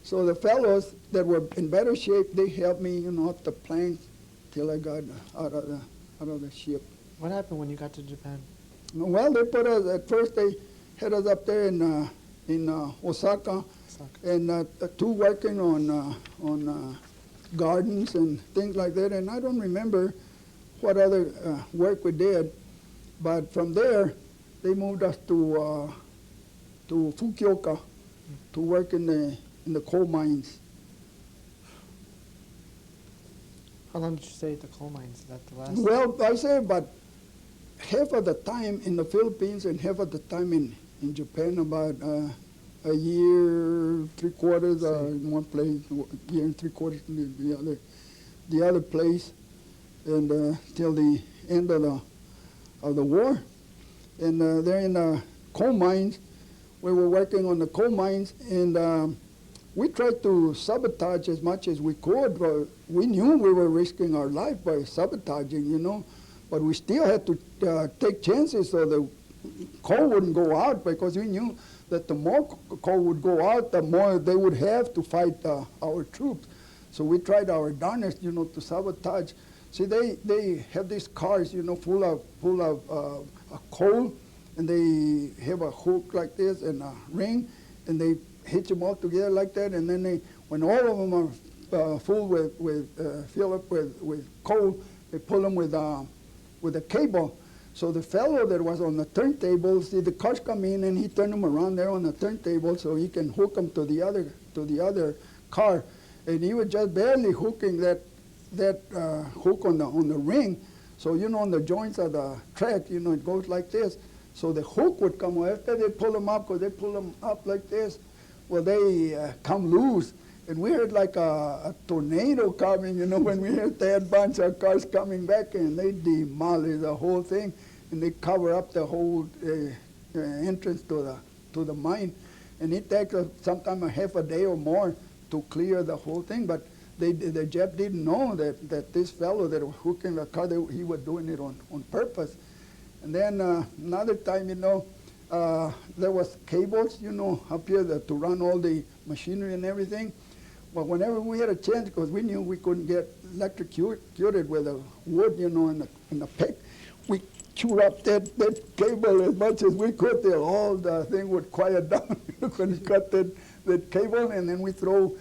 Speaker 1: So the fellows that were in better shape, they helped me, up the planks till I got out of the ship.
Speaker 2: What happened when you got to Japan?
Speaker 1: Well, they put us, at first they had us up there in Osaka, and two working on gardens and things like that. And I don't remember what other work we did, but from there they moved us to Fukuoka to work in the coal mines.
Speaker 2: How long did you stay at the coal mines? Is that the last?
Speaker 1: Well, I say about half of the time in the Philippines and half of the time in Japan, about a year, 3/4 in one place, a year and 3/4 in the other place, and till the end of the war. And they're in the coal mines. We were working on the coal mines, and we tried to sabotage as much as we could, but we knew we were risking our life by sabotaging, you know. But we still had to take chances so the coal wouldn't go out, because we knew that the more coal would go out, the more they would have to fight our troops. So we tried our darnest, you know, to sabotage. See, they have these cars, you know, full of coal, and they have a hook like this and a ring, and they hitch them all together like that, and then when all of them are full fill up with coal, they pull them with a cable. So the fellow that was on the turntable, see the cars come in, and he turned them around there on the turntable so he can hook them to the other car, and he was just barely hooking that hook on the ring. So you know, on the joints of the track, you know, it goes like this. So the hook would come after they pull them up, because they pull them up like this. Well, they come loose, and we heard like a tornado coming, you know, when we heard that bunch of cars coming back, and they demolish the whole thing, and they cover up the whole entrance to the mine. And it takes sometimes a half a day or more to clear the whole thing. But the Jap didn't know that this fellow that was hooking the car, he was doing it on purpose. And then another time, you know, there was cables, you know, up here to run all the machinery and everything. But whenever we had a chance, because we knew we couldn't get electrocuted with the wood, you know, in the pick, we chewed up that cable as much as we could till all the thing would quiet down. When we cut that cable, and then we throw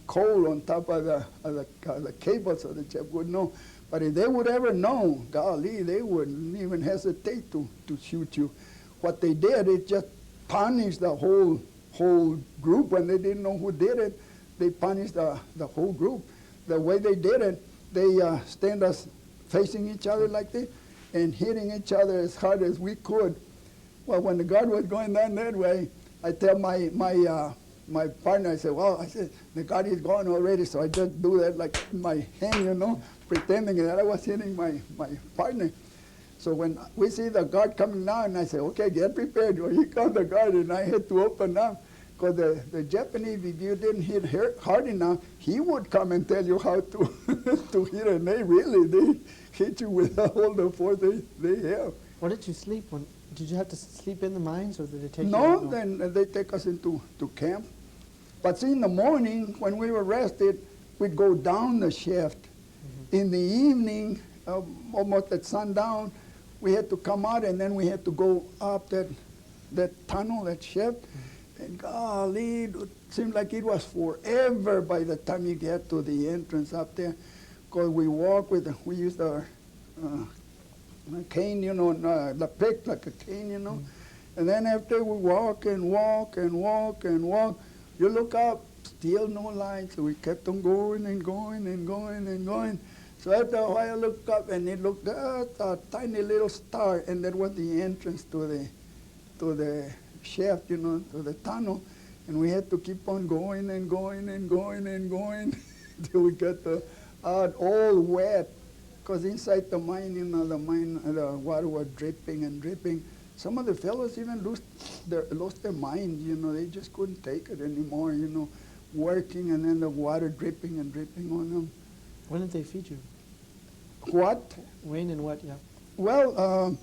Speaker 1: coal on top of the cable so the Jap would know. But if they would ever know, golly, they wouldn't even hesitate to shoot you. What they did is just punish the whole group. When they didn't know who did it, they punished the whole group. The way they did it, they stand us facing each other like this and hitting each other as hard as we could. Well, when the guard was going down that way, I tell my partner, I said, well, the guard is gone already, so I just do that like in my hand, you know, pretending that I was hitting my partner. So when we see the guard coming down, I say, okay, get prepared. Well, here comes the guard, and I had to open up. Because the Japanese, if you didn't hit hard enough, he would come and tell you how to to hit, and they hit you with all the force they have.
Speaker 2: Where did you sleep? Did you have to sleep in the mines, or did they take you?
Speaker 1: No, then they take us into camp. But see, in the morning, when we were rested, we'd go down the shaft. Mm-hmm. In the evening, almost at sundown, we had to come out, and then we had to go up that tunnel, that shaft. Mm-hmm. And golly, it seemed like it was forever by the time you get to the entrance up there. Because we used our cane, you know, the pick like a cane, you know. Mm-hmm. And then after we walk, you look up, still no light. So we kept on going and going and going and going. So after a while I looked up, and it looked a tiny little star, and that was the entrance to the shaft, you know, to the tunnel. And we had to keep on going and going and going and going till we got out all wet. Because inside the mine, you know, the water was dripping and dripping. Some of the fellows even lost their minds, you know. They just couldn't take it anymore, you know, working and then the water dripping and dripping on them.
Speaker 2: When did they feed you?
Speaker 1: What?
Speaker 2: When and what, yeah.
Speaker 1: Well,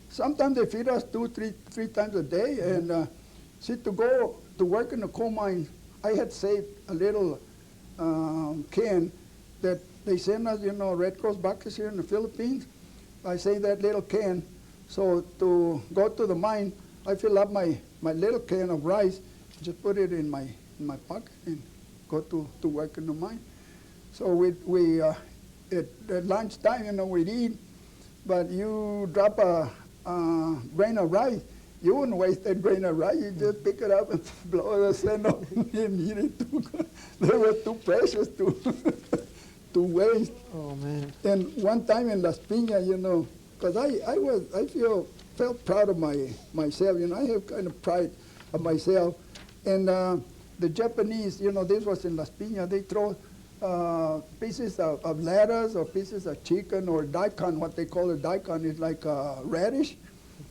Speaker 1: sometimes they feed us three times a day. And see, to go to work in the coal mine, I had saved a little can that they send us, you know, Red Cross boxes here in the Philippines. I saved that little can. So to go to the mine, I fill up my little can of rice, just put it in my pocket and go to work in the mine. So we at lunchtime, you know, we'd eat, but you drop a grain of rice, you wouldn't waste that grain of rice. You just pick it up and blow the sand off and eat it too. They were too precious to to waste.
Speaker 2: Oh man.
Speaker 1: And one time in Las Piñas, because felt proud of myself. I have kind of pride of myself. And the Japanese, this was in Las Piñas, they throw pieces of lettuce or pieces of chicken or daikon, what they call a daikon is like a radish.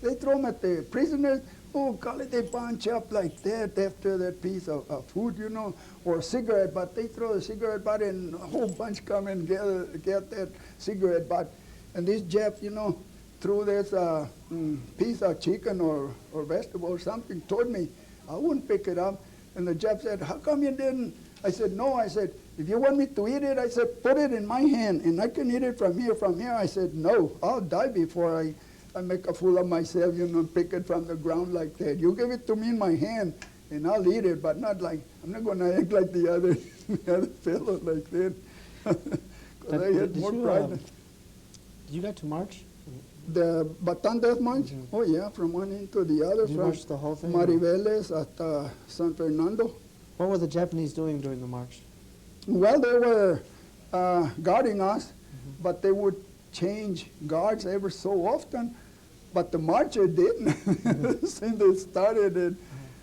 Speaker 1: They throw them at the prisoners. Oh, golly, they bunch up like that after that piece of food, or a cigarette butt. They throw the cigarette butt and a whole bunch come and get that cigarette butt. And this Jap, threw this piece of chicken or vegetable or something toward me. I wouldn't pick it up. And the Jap said, how come you didn't? I said, no. I said, if you want me to eat it, I said, put it in my hand, and I can eat it from here. I said, no, I'll die before I make a fool of myself, pick it from the ground like that. You give it to me in my hand, and I'll eat it, but not like, I'm not going to act like the other fellow like that. Because I had more pride.
Speaker 2: Did you got to march?
Speaker 1: The Bataan Death March?
Speaker 2: Mm-hmm.
Speaker 1: Oh, yeah, from one end to the other.
Speaker 2: Did you
Speaker 1: from
Speaker 2: march the whole thing?
Speaker 1: Mariveles at San Fernando.
Speaker 2: What were the Japanese doing during the march?
Speaker 1: Well, they were guarding us, but they would change guards ever so often. But the marcher didn't since they started it.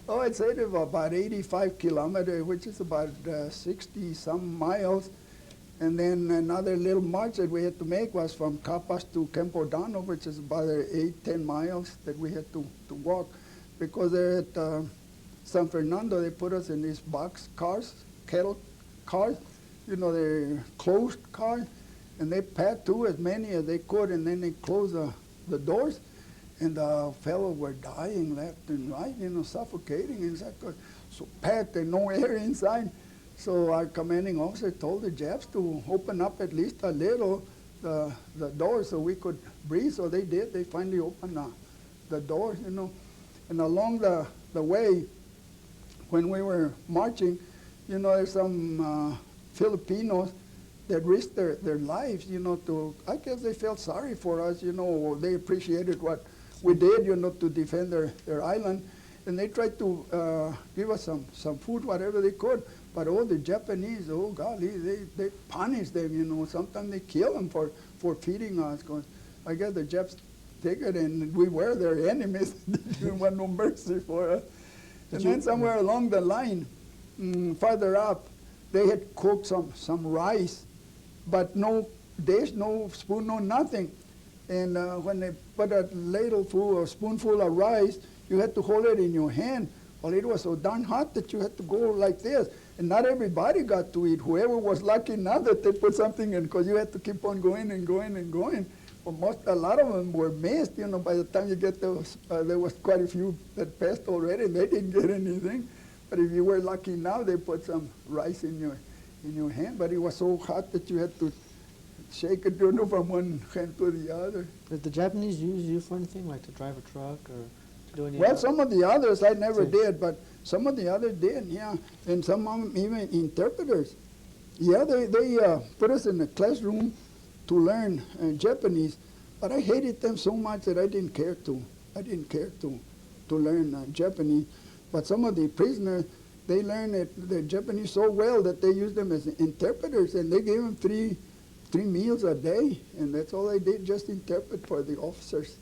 Speaker 1: Oh, I'd say they were about 85 kilometers, which is about 60-some miles. And then another little march that we had to make was from Capas to Campodano, which is about 8-10 miles that we had to walk. Because they're at San Fernando, they put us in these box cars, cattle cars, they're closed cars, and they packed as many as they could, and then they closed the doors, and the fellows were dying left and right, suffocating inside, so packed and no air inside. So our commanding officer told the Japs to open up at least a little the door so we could breathe, so they did. They finally opened the doors, and along the way, when we were marching, there's some Filipinos that risked their lives, I guess they felt sorry for us, they appreciated what we did, to defend their island. And they tried to give us some food, whatever they could. But all the Japanese, oh golly, they punish them, sometimes they kill them for feeding us. 'Cause I guess the Japs figured, and we were their enemies, they didn't want no mercy for us. And then somewhere along the line, farther up, they had cooked some rice, but no dish, no spoon, no nothing. And when they put a ladle full or spoonful of rice, you had to hold it in your hand. Well, it was so darn hot that you had to go like this. And not everybody got to eat. Whoever was lucky enough that they put something in, because you had to keep on going and going and going. Well, a lot of them were missed. By the time you get those, there was quite a few that passed already, and they didn't get anything. But if you were lucky now, they put some rice in your hand. But it was so hot that you had to shake it, from one hand to the other.
Speaker 2: Did the Japanese use you for anything, like to drive a truck or to do any?
Speaker 1: Well, some of the others I never did, but some of the others did, yeah. And some of them even interpreters. Yeah, they put us in a classroom to learn Japanese, but I hated them so much that I didn't care to learn Japanese. But some of the prisoners, they learned the Japanese so well that they used them as interpreters, and they gave them three meals a day, and that's all I did, just interpret for the officers.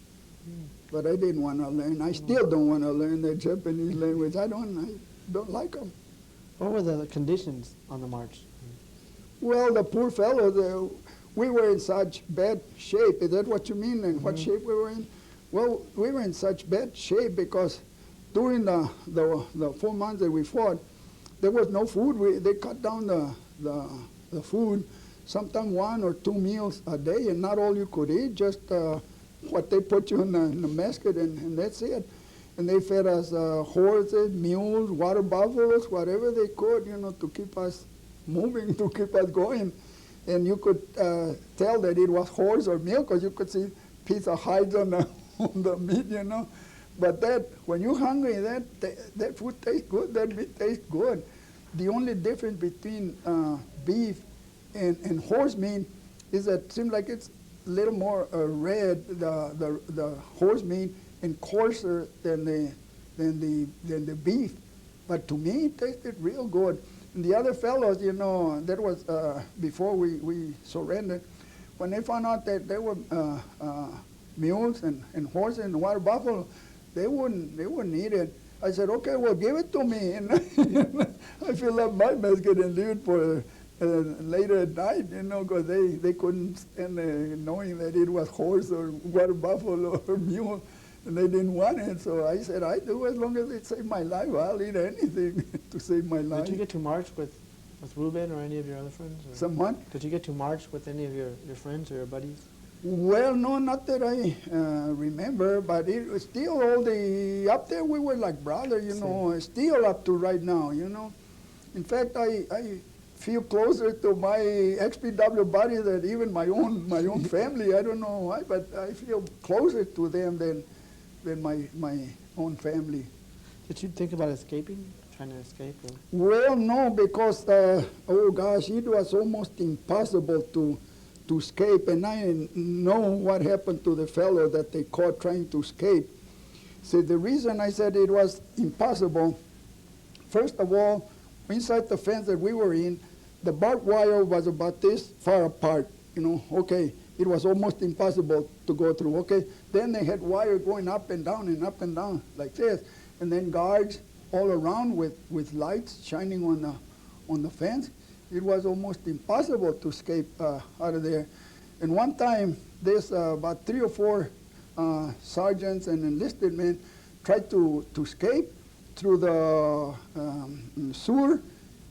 Speaker 1: But I didn't want to learn. I still don't want to learn the Japanese language. I don't like them.
Speaker 2: What were the conditions on the march?
Speaker 1: Well, the poor fellows, we were in such bad shape. Is that what you mean, and what shape we were in? Well, we were in such bad shape because during the 4 months that we fought, there was no food. They cut down the food, sometimes 1 or 2 meals a day, and not all you could eat, just what they put you in the basket, and that's it. And they fed us horses, mules, water buffaloes, whatever they could, to keep us moving, to keep us going. And you could tell that it was horse or mule because you could see piece of hides on the meat, But when you're hungry, that food tastes good, that meat tastes good. The only difference between beef and horse meat is that it seems like it's a little more red, the horse meat, and coarser than the beef. But to me, it tasted real good. And the other fellows, you know, that was before we surrendered, when they found out that there were mules and horses and water buffalo, they wouldn't eat it. I said, okay, well, give it to me. And I filled up my basket and leave it for later at night, you know, because they couldn't stand knowing that it was horse or water buffalo or mule, and they didn't want it. So I said, I do, as long as it saves my life, I'll eat anything to save my life.
Speaker 2: Did you get to march with Ruben or any of your other friends? Or
Speaker 1: Someone?
Speaker 2: Did you get to march with any of your friends or your buddies?
Speaker 1: Well, no, not that I remember, but it was still all the, up there we were like brothers, you know, still up to right now, you know. In fact, I feel closer to my XPW buddy than even my own family. I don't know why, but I feel closer to them than my own family.
Speaker 2: Did you think about escaping, trying to escape? Or?
Speaker 1: Well, no, because, oh gosh, it was almost impossible to escape, and I know what happened to the fellow that they caught trying to escape. So the reason I said it was impossible, first of all, inside the fence that we were in, the barbed wire was about this far apart, you know, okay. It was almost impossible to go through, okay. Then they had wire going up and down like this, and then guards all around with lights shining on the fence. It was almost impossible to escape out of there. And one time, there's about 3 or 4 sergeants and enlisted men tried to escape through the sewer,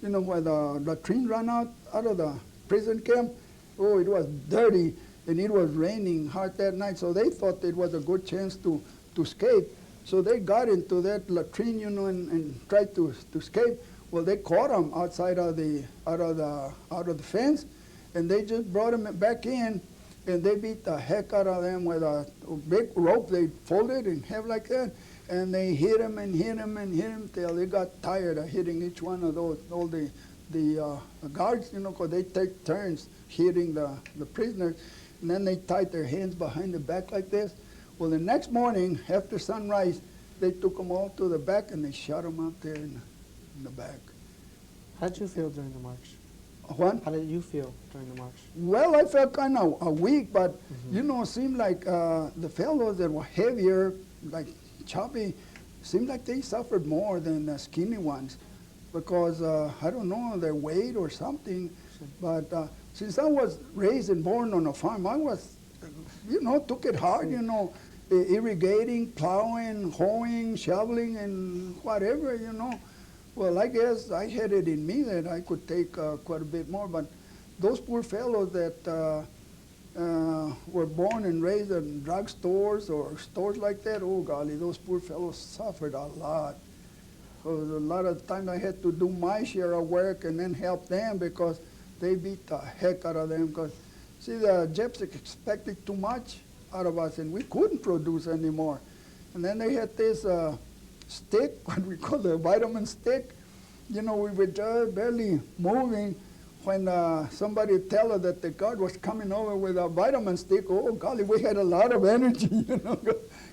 Speaker 1: you know, where the latrine ran out of the prison camp. Oh, it was dirty, and it was raining hard that night, so they thought it was a good chance to escape. So they got into that latrine, you know, and tried to escape. Well, they caught them outside of the fence, and they just brought them back in, and they beat the heck out of them with a big rope they folded in half like that, and they hit them and hit them and hit them till they got tired of hitting each one of those, all the guards, you know, because they take turns hitting the prisoners, and then they tied their hands behind the back like this. Well, the next morning, after sunrise, they took them all to the back, and they shot them out there in the back.
Speaker 2: How did you feel during the march?
Speaker 1: What?
Speaker 2: How did you feel during the march?
Speaker 1: Well, I felt kind of weak, but you know, it seemed like the fellows that were heavier, like chubby, seemed like they suffered more than the skinny ones, because I don't know, their weight or something. But since I was raised and born on a farm, I was, you know, took it hard, you know, irrigating, plowing, hoeing, shoveling, and whatever, you know. Well, I guess I had it in me that I could take quite a bit more, but those poor fellows that were born and raised in drugstores or stores like that, oh golly, those poor fellows suffered a lot. Because a lot of times I had to do my share of work and then help them because they beat the heck out of them. Because, see, the Japs expected too much out of us, and we couldn't produce anymore. And then they had this stick, what we call the vitamin stick. You know, we were just barely moving when somebody tell us that the guard was coming over with a vitamin stick. Oh, golly, we had a lot of energy, you know,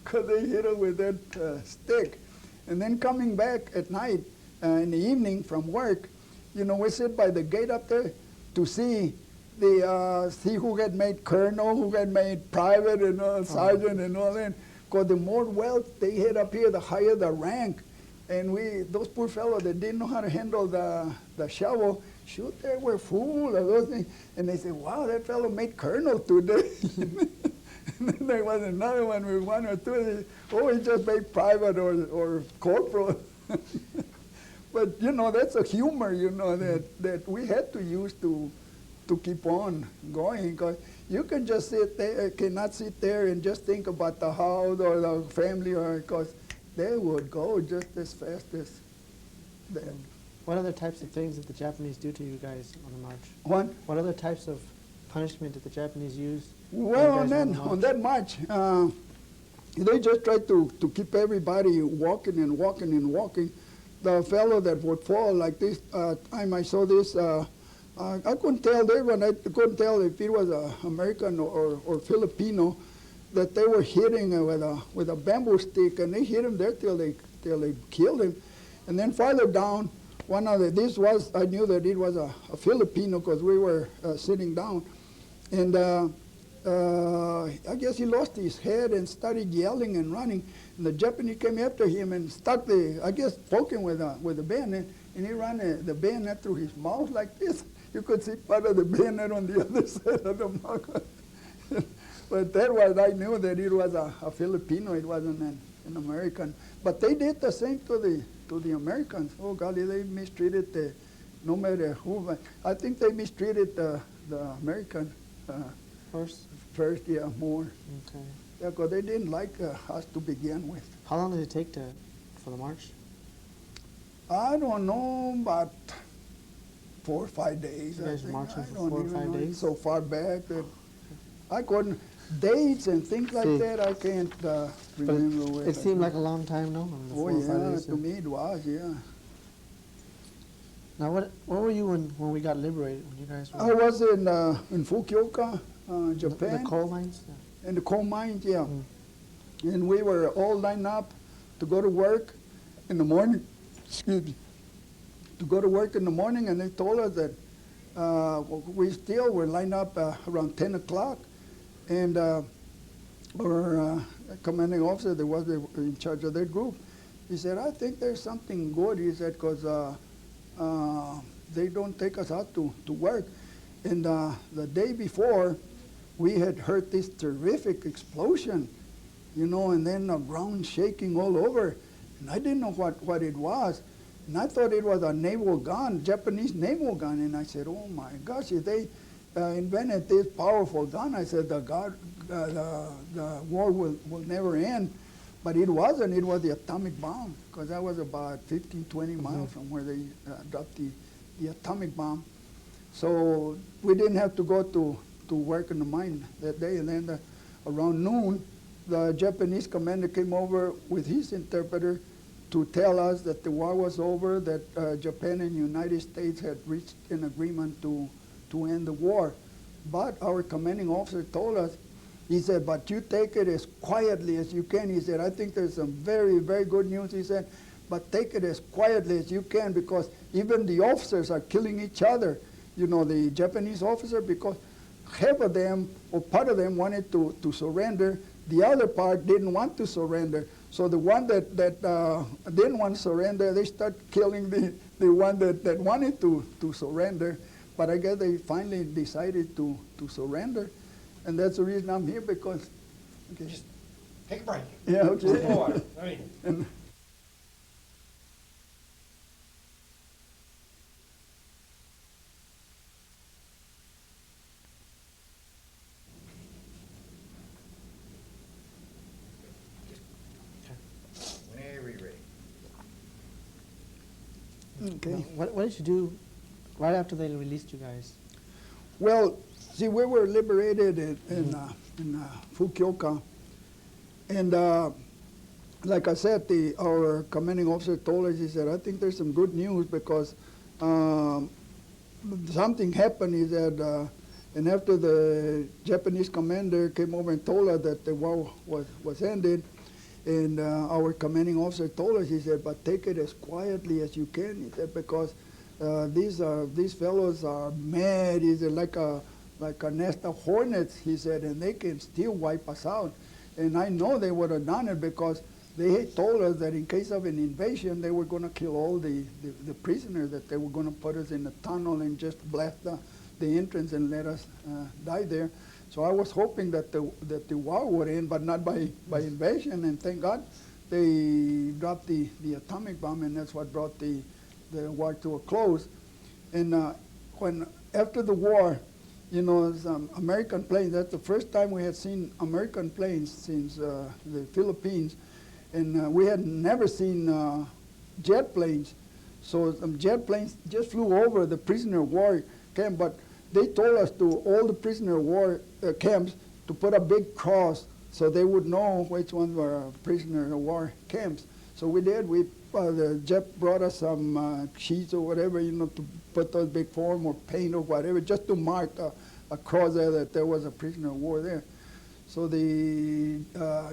Speaker 1: because they hit us with that stick. And then coming back at night, in the evening from work, you know, we sit by the gate up there to see see who had made colonel, who had made private and sergeant and all that. Because the more wealth they had up here, the higher the rank. And those poor fellows that didn't know how to handle the shovel, shoot, they were full of those things. And they said, wow, that fellow made colonel today. And then there was another one with 1 or 2. They said, oh, he just made private or corporal. But, you know, that's a humor, you know, that we had to use to keep on going. Because you can just sit there, cannot sit there and just think about the house or the family, or because they would go just as fast as that.
Speaker 2: What other types of things did the Japanese do to you guys on the march? What other types of punishment did the Japanese use?
Speaker 1: Well, on that march, they just tried to keep everybody walking and walking and walking. The fellow that would fall like this time I saw this, I couldn't tell there, but I couldn't tell if it was American or Filipino, that they were hitting with a bamboo stick, and they hit him there till they killed him. And then farther down I knew that it was a Filipino because we were sitting down. And I guess he lost his head and started yelling and running. And the Japanese came after him and started, I guess, poking with a bayonet. And he ran the bayonet through his mouth like this. You could see part of the bayonet on the other side of the mouth. But that was, I knew that it was a Filipino, it wasn't an American. But they did the same to the Americans. Oh, golly, they mistreated no matter who. But I think they mistreated the American first, yeah, more.
Speaker 2: Okay.
Speaker 1: Yeah, because they didn't like us to begin with.
Speaker 2: How long did it take for the march?
Speaker 1: I don't know, about 4 or 5 days.
Speaker 2: You guys were marching for 4 or 5
Speaker 1: know.
Speaker 2: days?
Speaker 1: It's so far back that I couldn't, dates and things like that, I can't remember.
Speaker 2: But it seemed like a long time, no?
Speaker 1: Oh,
Speaker 2: 4 or 5
Speaker 1: yeah,
Speaker 2: days,
Speaker 1: to me it was, yeah.
Speaker 2: Now, where were you when we got liberated? When you guys were
Speaker 1: I was in Fukuoka, Japan.
Speaker 2: The coal mines?
Speaker 1: In the coal mines, yeah.
Speaker 2: Mm.
Speaker 1: And we were all lined up to go to work in the morning, excuse me, to go to work in the morning, and they told us that we still were lined up around 10 o'clock, and our commanding officer, that was in charge of their group, he said, I think there's something good, he said, because they don't take us out to work. And the day before, we had heard this terrific explosion, you know, and then the ground shaking all over. And I didn't know what it was. And I thought it was a naval gun, Japanese naval gun. And I said, oh my gosh, if they invented this powerful gun, I said, the war will never end. But it wasn't, it was the atomic bomb, because that was about 15, 20 miles from where they dropped the atomic bomb. So we didn't have to go to work in the mine that day. And then around noon, the Japanese commander came over with his interpreter to tell us that the war was over, that Japan and the United States had reached an agreement to end the war. But our commanding officer told us, he said, but you take it as quietly as you can. He said, I think there's some very, very good news, he said, but take it as quietly as you can, because even the officers are killing each other. You know, the Japanese officer, because half of them, or part of them, wanted to surrender. The other part didn't want to surrender. So the one that didn't want to surrender, they start killing the one that wanted to surrender. But I guess they finally decided to surrender. And that's the reason I'm here, because... Okay.
Speaker 3: Just take a break.
Speaker 1: Yeah, okay.
Speaker 3: Drink water. I mean, whenever you're ready.
Speaker 1: Okay.
Speaker 2: Now, what did you do right after they released you guys?
Speaker 1: Well, see, we were liberated in Fukuoka, and like I said, our commanding officer told us, he said, I think there's some good news, because something happened, he said, and after the Japanese commander came over and told us that the war was ended, and our commanding officer told us, he said, but take it as quietly as you can, he said, because these fellows are mad, he said, like a nest of hornets, he said, and they can still wipe us out. And I know they would have done it, because they had told us that in case of an invasion, they were going to kill all the prisoners, that they were going to put us in a tunnel and just blast the entrance and let us die there. So I was hoping that the war would end, but not by invasion, and thank God they dropped the atomic bomb, and that's what brought the war to a close. And after the war, you know, some American planes, that's the first time we had seen American planes since the Philippines, and we had never seen jet planes. So some jet planes just flew over the prisoner of war camp, but they told us to all the prisoner of war camps to put a big cross so they would know which ones were prisoner of war camps. So we did. The jet brought us some sheets or whatever, you know, to put those big form or paint or whatever, just to mark a cross there that there was a prisoner of war there. So the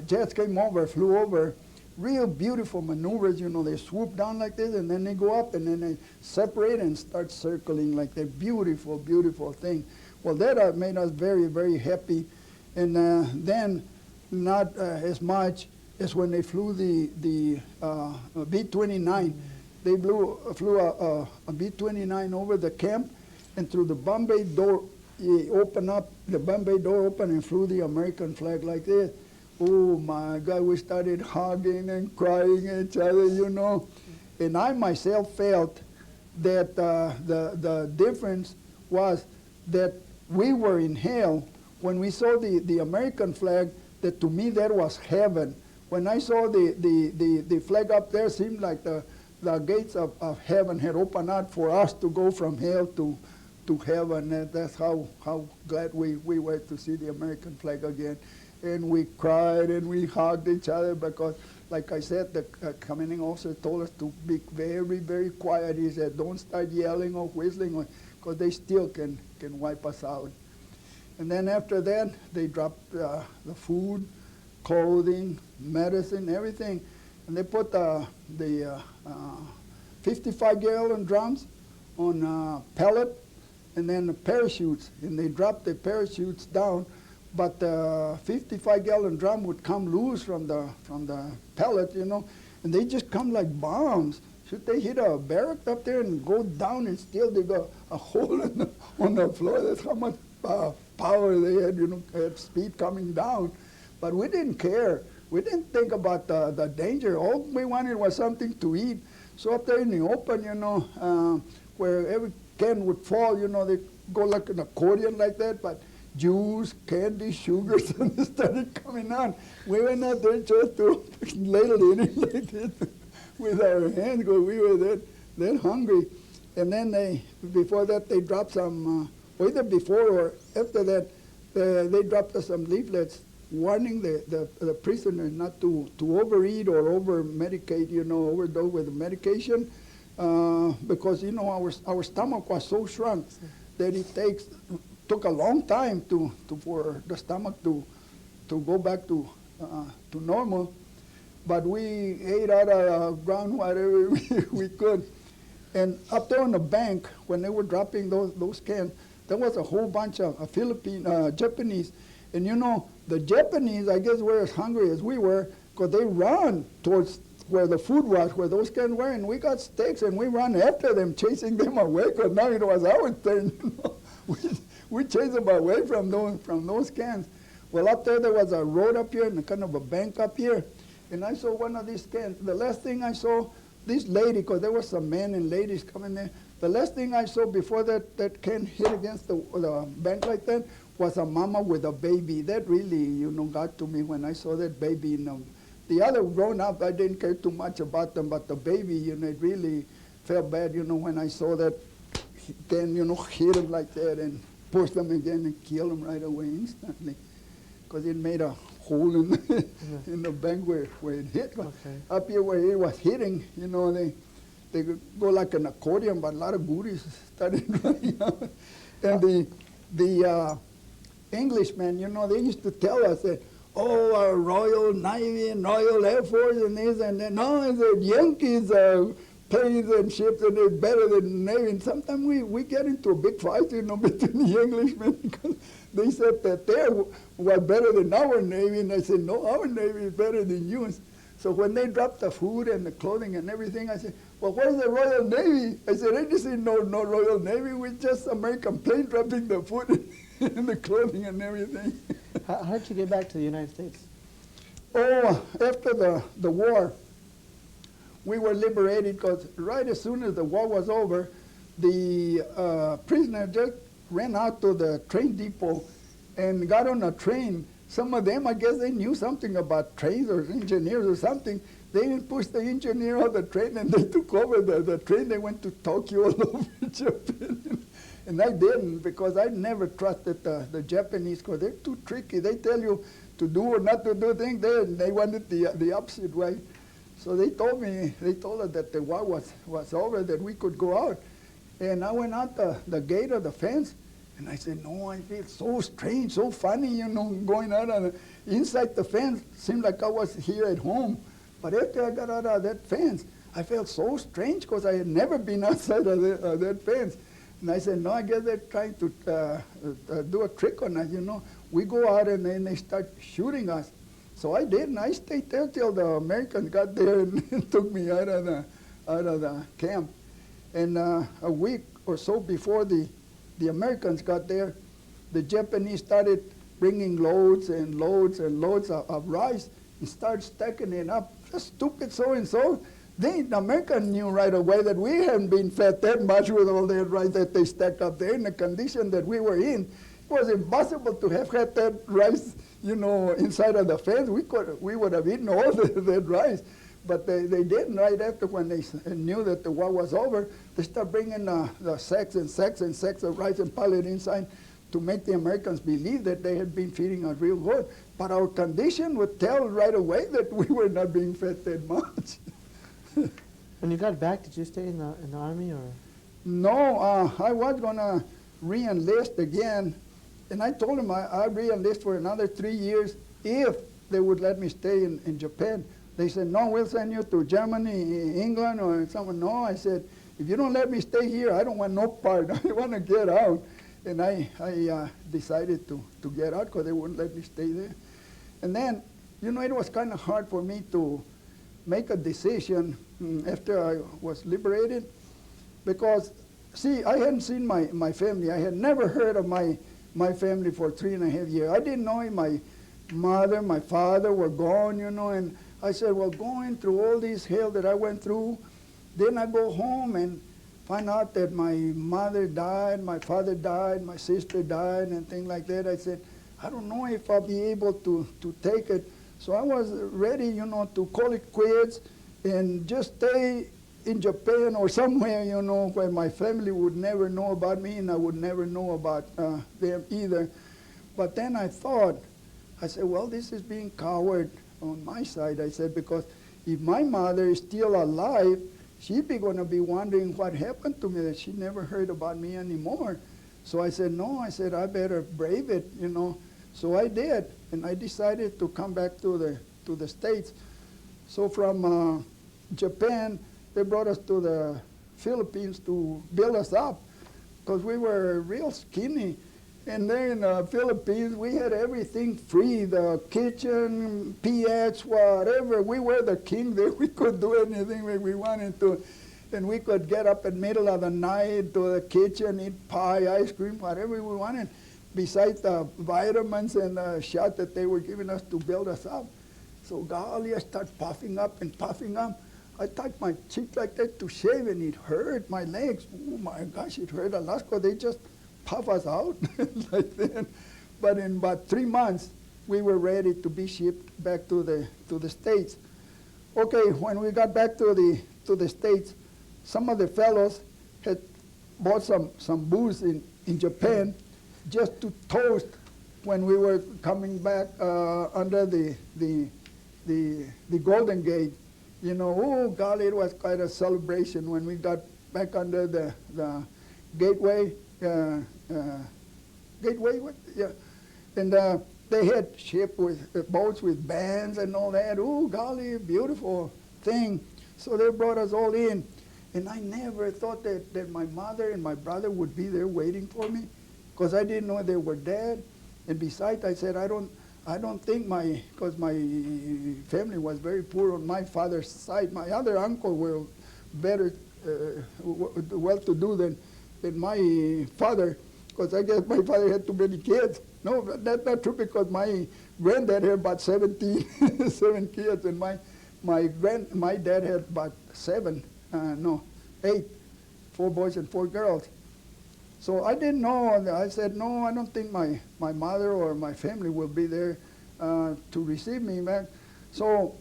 Speaker 1: jets came over, flew over, real beautiful maneuvers, you know, they swoop down like this and then they go up and then they separate and start circling like that. Beautiful, beautiful thing. Well, that made us very, very happy. And then not as much as when they flew the B-29. They flew a B-29 over the camp, and through the Bombay door, he opened up, the Bombay door opened and flew the American flag like this. Oh my God, we started hugging and crying at each other, you know. And I myself felt that the difference was that we were in hell. When we saw the American flag, that to me that was heaven. When I saw the flag up there, it seemed like the gates of heaven had opened out for us to go from hell to heaven. And that's how glad we were to see the American flag again. And we cried and we hugged each other because, like I said, the commanding officer told us to be very, very quiet. He said, don't start yelling or whistling because they still can wipe us out. And then after that, they dropped the food, clothing, medicine, everything. And they put the 55-gallon drums on pellet and then the parachutes. And they dropped the parachutes down, but the 55-gallon drum would come loose from the pellet, you know, and they just come like bombs. Should they hit a barrack up there and go down and still they got a hole on the floor? That's how much power they had, you know, at speed coming down. But we didn't care. We didn't think about the danger. All we wanted was something to eat. So up there in the open, you know, where every can would fall, you know, they go like an accordion like that, but juice, candy, sugars, and they started coming on. We went out there just to ladle in it like this with our hands because we were that hungry. And then before that, they dropped some, either before or after that, they dropped us some leaflets warning the prisoners not to overeat or over-medicate, you know, overdose with medication, because, you know, our stomach was so shrunk that it took a long time for the stomach to go back to normal. But we ate out of the ground whatever we could. And up there on the bank, when they were dropping those cans, there was a whole bunch of Japanese. And you know, the Japanese, I guess, were as hungry as we were, because they ran towards where the food was, where those cans were, and we got sticks, and we ran after them, chasing them away, because now it was our turn. You know? We chased them away from those cans. Well, up there was a road up here and kind of a bank up here, and I saw one of these cans. The last thing I saw, this lady, because there were some men and ladies coming there, the last thing I saw before that can hit against the bank like that was a mama with a baby. That really, you know, got to me when I saw that baby. You know. The other grown up, I didn't care too much about them, but the baby, you know, it really felt bad, you know, when I saw that can, you know, hit him like that and push them again and kill him right away instantly, because it made a hole in the bank where it hit.
Speaker 2: Okay.
Speaker 1: Up here where it was hitting, you know, they go like an accordion, but a lot of goodies started running out. And the Englishmen, you know, they used to tell us that, oh, our Royal Navy and Royal Air Force and this and that. No, the Yankees planes and ships and they're better than the Navy. And sometimes we get into a big fight, you know, between the Englishmen because they said that they were better than our Navy. And I said, no, our Navy is better than yours. So when they dropped the food and the clothing and everything, I said, well, where's the Royal Navy? I said, I just said, no Royal Navy. We're just American plane dropping the food and the clothing and everything.
Speaker 2: How did you get back to the United States?
Speaker 1: Oh, after the war, we were liberated because right as soon as the war was over, the prisoners just ran out to the train depot and got on a train. Some of them, I guess they knew something about trains or engineers or something. They even pushed the engineer on the train and they took over the train. They went to Tokyo all over Japan. And I didn't, because I never trusted the Japanese, because they're too tricky. They tell you to do or not to do things. They wanted the opposite way. So they told us that the war was over, that we could go out. And I went out the gate of the fence, and I said, no, I feel so strange, so funny, you know, going out inside the fence. Seemed like I was here at home. But after I got out of that fence, I felt so strange because I had never been outside of that fence. And I said, no, I guess they're trying to do a trick on us, you know. We go out and then they start shooting us. So I did, and I stayed there till the Americans got there and took me out of the camp. And a week or so before the Americans got there, the Japanese started bringing loads and loads and loads of rice and started stacking it up. Just stupid so-and-so. The Americans knew right away that we hadn't been fed that much with all that rice that they stacked up there in the condition that we were in. It was impossible to have had that rice, you know, inside of the fence. We would have eaten all that rice. But they didn't. Right after, when they knew that the war was over, they started bringing the sacks and sacks and sacks of rice and pile it inside to make the Americans believe that they had been feeding us real good. But our condition would tell right away that we were not being fed that much.
Speaker 2: When you got back, did you stay in the army or?
Speaker 1: No, I was gonna re-enlist again, and I told them I re-enlist for another 3 years if they would let me stay in Japan. They said, no, we'll send you to Germany, England, or something. No, I said, if you don't let me stay here, I don't want no part. I want to get out. And I decided to get out because they wouldn't let me stay there. And then, you know, it was kind of hard for me to make a decision after I was liberated because, see, I hadn't seen my family. I had never heard of my family for 3.5 years. I didn't know if my mother, my father were gone, you know, and I said, well, going through all this hell that I went through, then I go home and find out that my mother died, my father died, my sister died, and things like that. I said, I don't know if I'll be able to take it. So I was ready, you know, to call it quits and just stay in Japan or somewhere, you know, where my family would never know about me and I would never know about them either. But then I thought, I said, well, this is being coward on my side. I said, because if my mother is still alive, she'd be going to be wondering what happened to me, that she never heard about me anymore. So I said, no, I said, I better brave it, you know. So I did, and I decided to come back to the States. So from Japan, they brought us to the Philippines to build us up, because we were real skinny. And there in the Philippines, we had everything free, the kitchen, PX, whatever. We were the king there. We could do anything we wanted to. And we could get up in the middle of the night to the kitchen, eat pie, ice cream, whatever we wanted, besides the vitamins and the shot that they were giving us to build us up. So golly, I started puffing up and puffing up. I touched my cheek like that to shave, and it hurt my legs. Oh my gosh, it hurt a lot, because they just puff us out like that. But in about 3 months, we were ready to be shipped back to the States. Okay, when we got back to the States, some of the fellows had bought some booze in Japan just to toast when we were coming back under the Golden Gate. You know, oh golly, it was quite a celebration when we got back under the gateway. Gateway, what? Yeah, and they had ship with boats with bands and all that. Oh golly, beautiful thing. So they brought us all in, and I never thought that my mother and my brother would be there waiting for me, because I didn't know they were dead. And besides, I said, I don't think because my family was very poor on my father's side. My other uncle were better, well-to-do than my father, because I guess my father had too many kids. No, that's not true, because my granddad had about 7 kids, and my dad had about 8, 4 boys and 4 girls. So I didn't know. I said, no, I don't think my mother or my family will be there to receive me back. So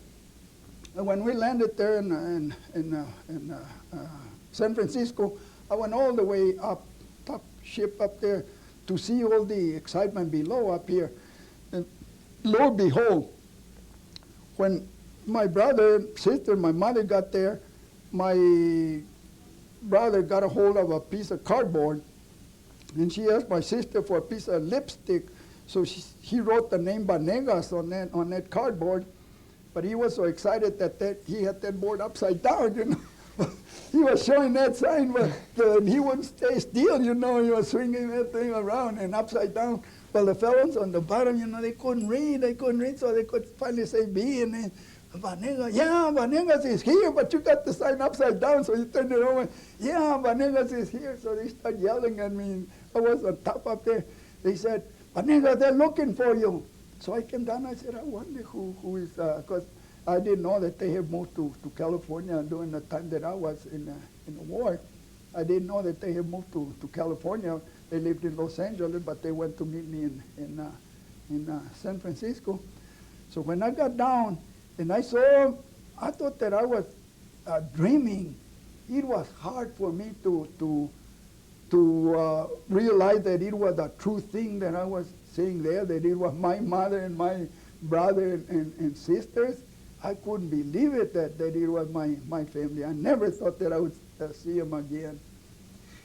Speaker 1: when we landed there in San Francisco, I went all the way up, top ship up there, to see all the excitement below up here. And lo and behold, when my brother, sister, my mother got there, my brother got a hold of a piece of cardboard, and she asked my sister for a piece of lipstick. So he wrote the name Banegas on that cardboard, But he was so excited that he had that board upside down, you know. He was showing that sign, but he wouldn't stay still, you know. He was swinging that thing around and upside down. Well, the fellows on the bottom, you know, they couldn't read, so they could finally say B, and then Banegas, yeah, Banegas is here, but you got the sign upside down, so he turned it over. Yeah, Banegas is here, so they started yelling at me. I was on top up there. They said, Banegas, they're looking for you. So I came down, I said, I wonder who is, because I didn't know that they had moved to California during the time that I was in the war. I didn't know that they had moved to California. They lived in Los Angeles, but they went to meet me in San Francisco. So when I got down and I saw them, I thought that I was dreaming. It was hard for me to realize that it was a true thing that I was seeing there, that it was my mother and my brother and sisters. I couldn't believe it that it was my family. I never thought that I would see them again.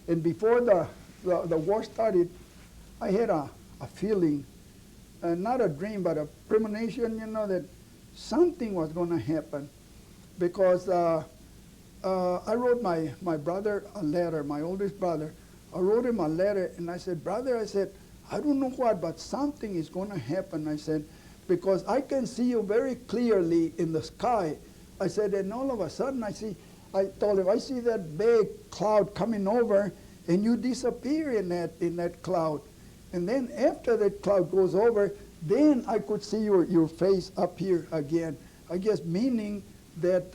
Speaker 1: And before the war started, I had a feeling, not a dream, but a premonition, you know, that something was going to happen. Because I wrote my brother a letter, my oldest brother. I wrote him a letter, and I said, brother, I said, I don't know what, but something is going to happen, I said, because I can see you very clearly in the sky. I said, and all of a sudden I told him, I see that big cloud coming over, and you disappear in that cloud. And then after that cloud goes over, then I could see your face up here again. I guess meaning that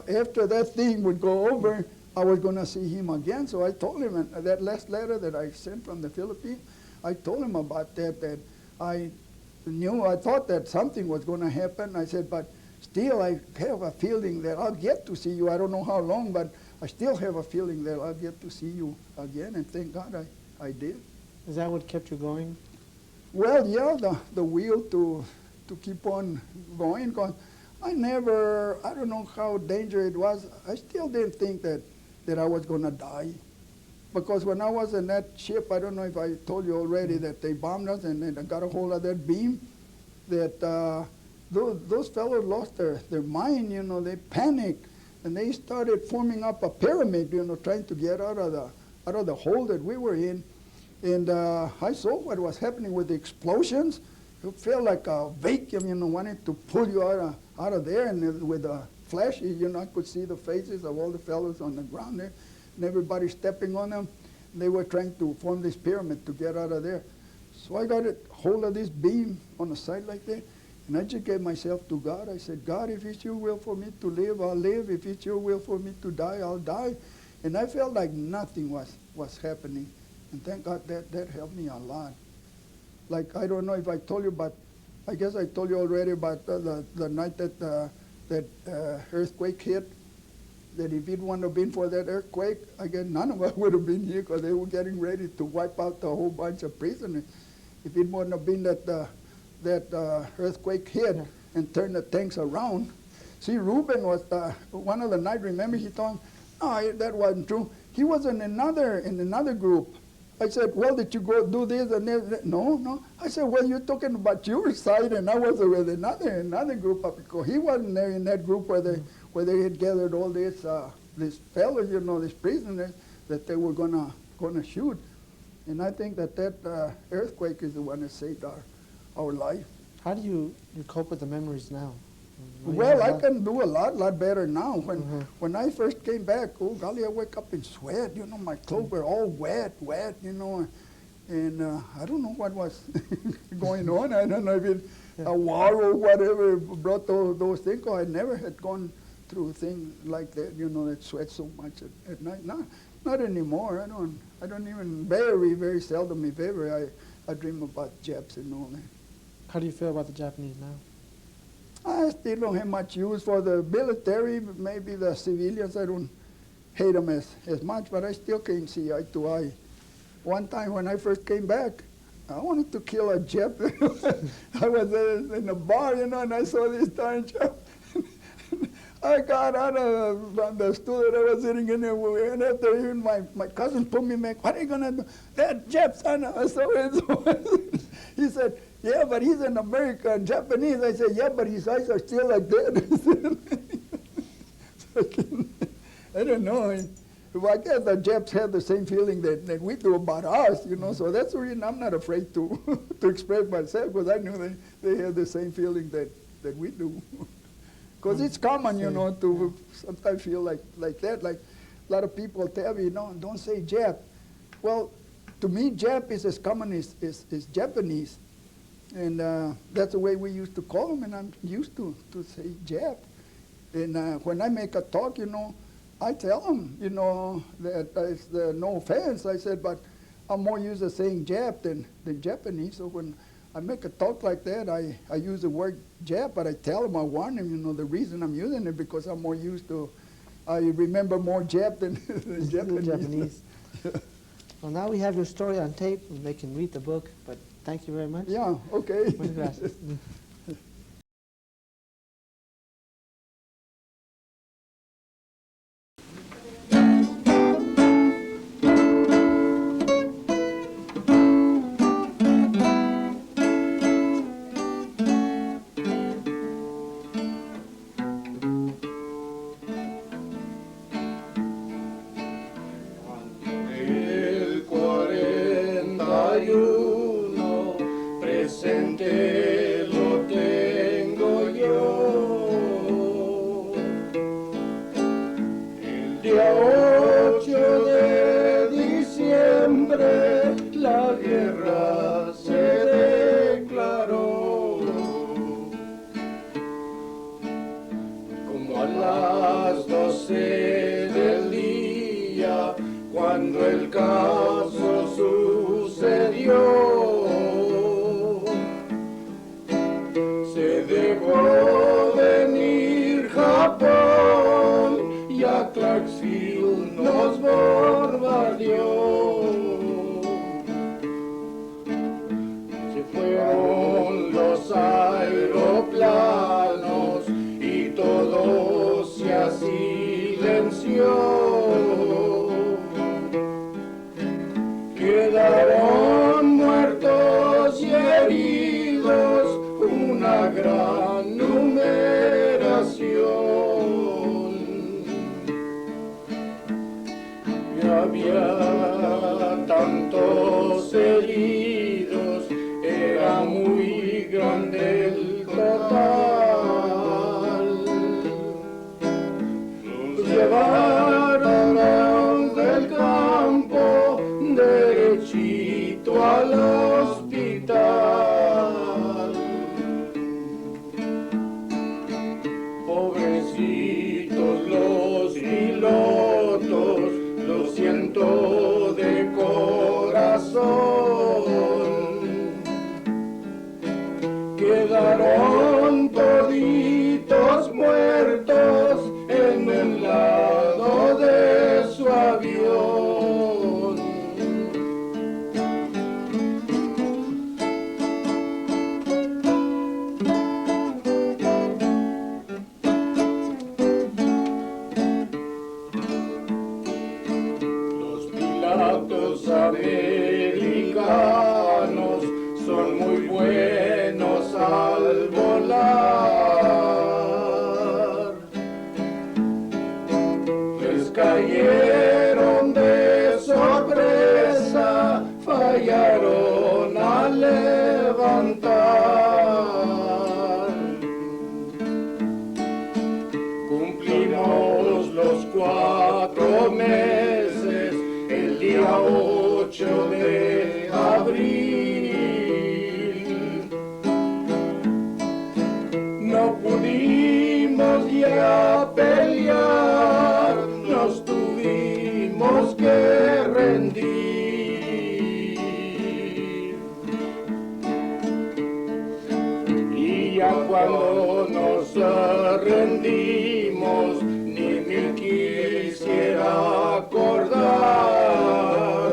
Speaker 1: after that thing would go over, I was going to see him again. So I told him, that last letter that I sent from the Philippines, I told him about that I thought that something was going to happen. I said, but still I have a feeling that I'll get to see you. I don't know how long, but I still have a feeling that I'll get to see you again, and thank God I did.
Speaker 2: Is that what kept you going?
Speaker 1: Well, yeah, the will to keep on going, because I don't know how dangerous it was. I still didn't think that I was going to die. Because when I was in that ship, I don't know if I told you already that they bombed us and they got a hold of that beam, that those fellows lost their mind, you know, they panicked. And they started forming up a pyramid, you know, trying to get out of the hole that we were in. And I saw what was happening with the explosions. It felt like a vacuum, you know, wanting to pull you out of there. And with the flashes, you know, I could see the faces of all the fellows on the ground there, and everybody stepping on them. They were trying to form this pyramid to get out of there. So I got a hold of this beam on the side like that, and I just gave myself to God. I said, God, if it's your will for me to live, I'll live. If it's your will for me to die, I'll die. And I felt like nothing was happening. And thank God that helped me a lot. Like, I don't know if I told you, but I guess I told you already about the night that earthquake hit, that if it wouldn't have been for that earthquake, I guess none of us would have been here, because they were getting ready to wipe out the whole bunch of prisoners. If it wouldn't have been that earthquake hit and turned the tanks around. See, Reuben was one of the night, remember, he told me, no, that wasn't true. He was in another group. I said, well, did you go do this and that? No. I said, well, you're talking about your side, and I was with another group. Because he wasn't there in that group where they had gathered all these fellows, you know, these prisoners that they were gonna shoot. And I think that earthquake is the one that saved our life.
Speaker 2: How do you cope with the memories now?
Speaker 1: Well, I can do a lot better now. When I first came back, oh golly, I wake up in sweat. You know, my clothes were all wet, you know, and I don't know what was going on. I don't know if it a war or whatever brought those things. I never had gone through a thing like that. You know, that sweat so much at night. Not anymore. I don't even very seldom, if ever, I dream about Japs and all that.
Speaker 2: How do you feel about the Japanese now?
Speaker 1: I still don't have much use for the military. Maybe the civilians, I don't hate them as much, but I still can't see eye to eye. One time when I first came back, I wanted to kill a Jap. I was in a bar, you know, and I saw this darn Jap. I got out of the stool that I was sitting in there, and after even my cousin put me back, what are you going to do? That Jap son, I saw it. He said, yeah, but he's in America and Japanese. I said, yeah, but his eyes are still like that. I don't know. Well, I guess the Japs have the same feeling that we do about us, you know, so that's the reason I'm not afraid to to express myself, because I knew they have the same feeling that we do. Because it's common, you know, to sometimes feel like that. Like a lot of people tell me, no, don't say Jap. Well, to me, Jap is as common as Japanese. And that's the way we used to call them, and I'm used to say Jap. And when I make a talk, you know, I tell them, you know, that it's no offense. I said, but I'm more used to saying Jap than Japanese. So when I make a talk like that, I use the word Jap, but I tell them, I warn them, you know, the reason I'm using it because I'm more used to, I remember more Jap than Japanese.
Speaker 2: Well, now we have your story on tape, and they can read the book, but thank you very much.
Speaker 1: Yeah, okay.
Speaker 2: Muchas gracias.
Speaker 4: El 41 presente lo tengo yo. El día 8 de diciembre la guerra se declaró. Como a las 12 del día, cuando el caso sucedió, se dejó venir Japón y a Clarksville nos bombardeó. Se fueron los aeroplanos y todo se silenció. Quedaron muertos y heridos una gran numeración. Y había tantos heridos, era muy grande el total. Nos llevaron del campo derechito al hospital. Pobrecitos los pilotos, lo siento de corazón. Quedaron toditos muertos en el lado de su avión. Los pilotos americanos son muy buenos al volar. Les cayeron de sorpresa, fallaron al levantar. Cumplimos los 4 meses, el día 8 de abril. No pudimos ya pelear, nos tuvimos que rendir. Y ya cuando nos rendimos, ni me quisiera acordar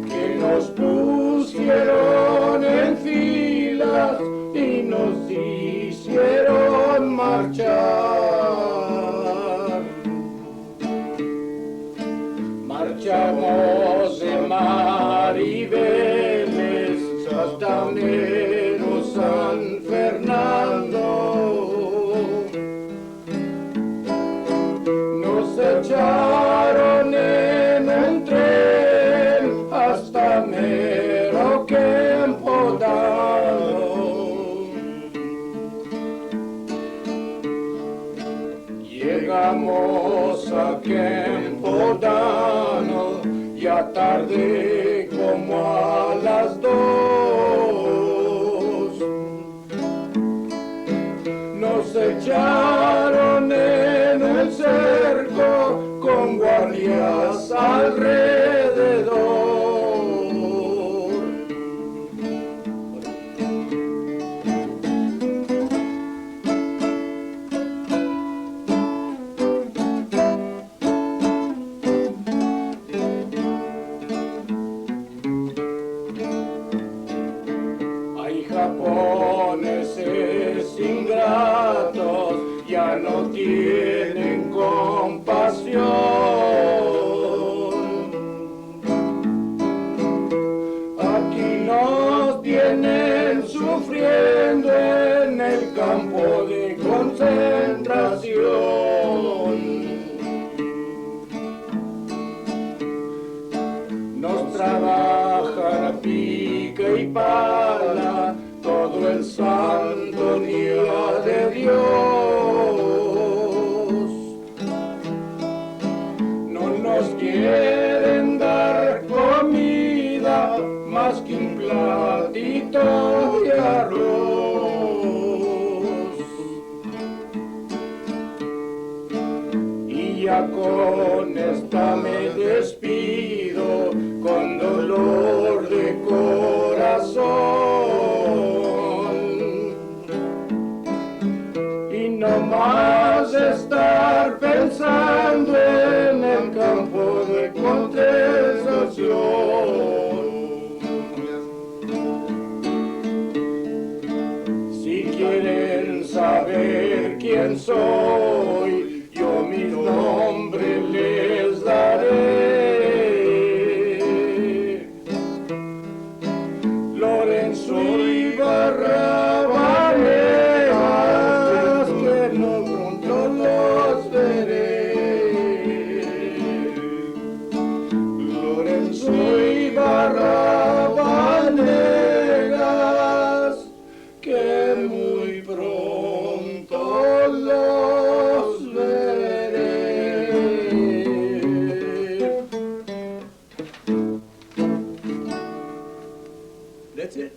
Speaker 4: que nos pusieron en filas y nos hicieron marchar. Marchamos de Maribeles echaron en un tren hasta mero Kempodano. Llegamos a Kempodano ya tarde como a las 2. Nos echaron en el cerco con guardias alrededor. Hay japoneses ingratos, ya no tienen compasión. Aquí nos tienen sufriendo en el campo de concentración. Nos trabajan a pica y pala todo el santo día de Dios. No nos quieren dar comida más que un platito de arroz. Y ya con esta me despido con dolor de corazón. Y no más estar pensando en el campo de concentración. Si quieren saber quién soy, yo mi nombre les daré. Lorenzo Banegas, que no pronto los veré. Lorenzo Banegas, que muy pronto los veré. That's it.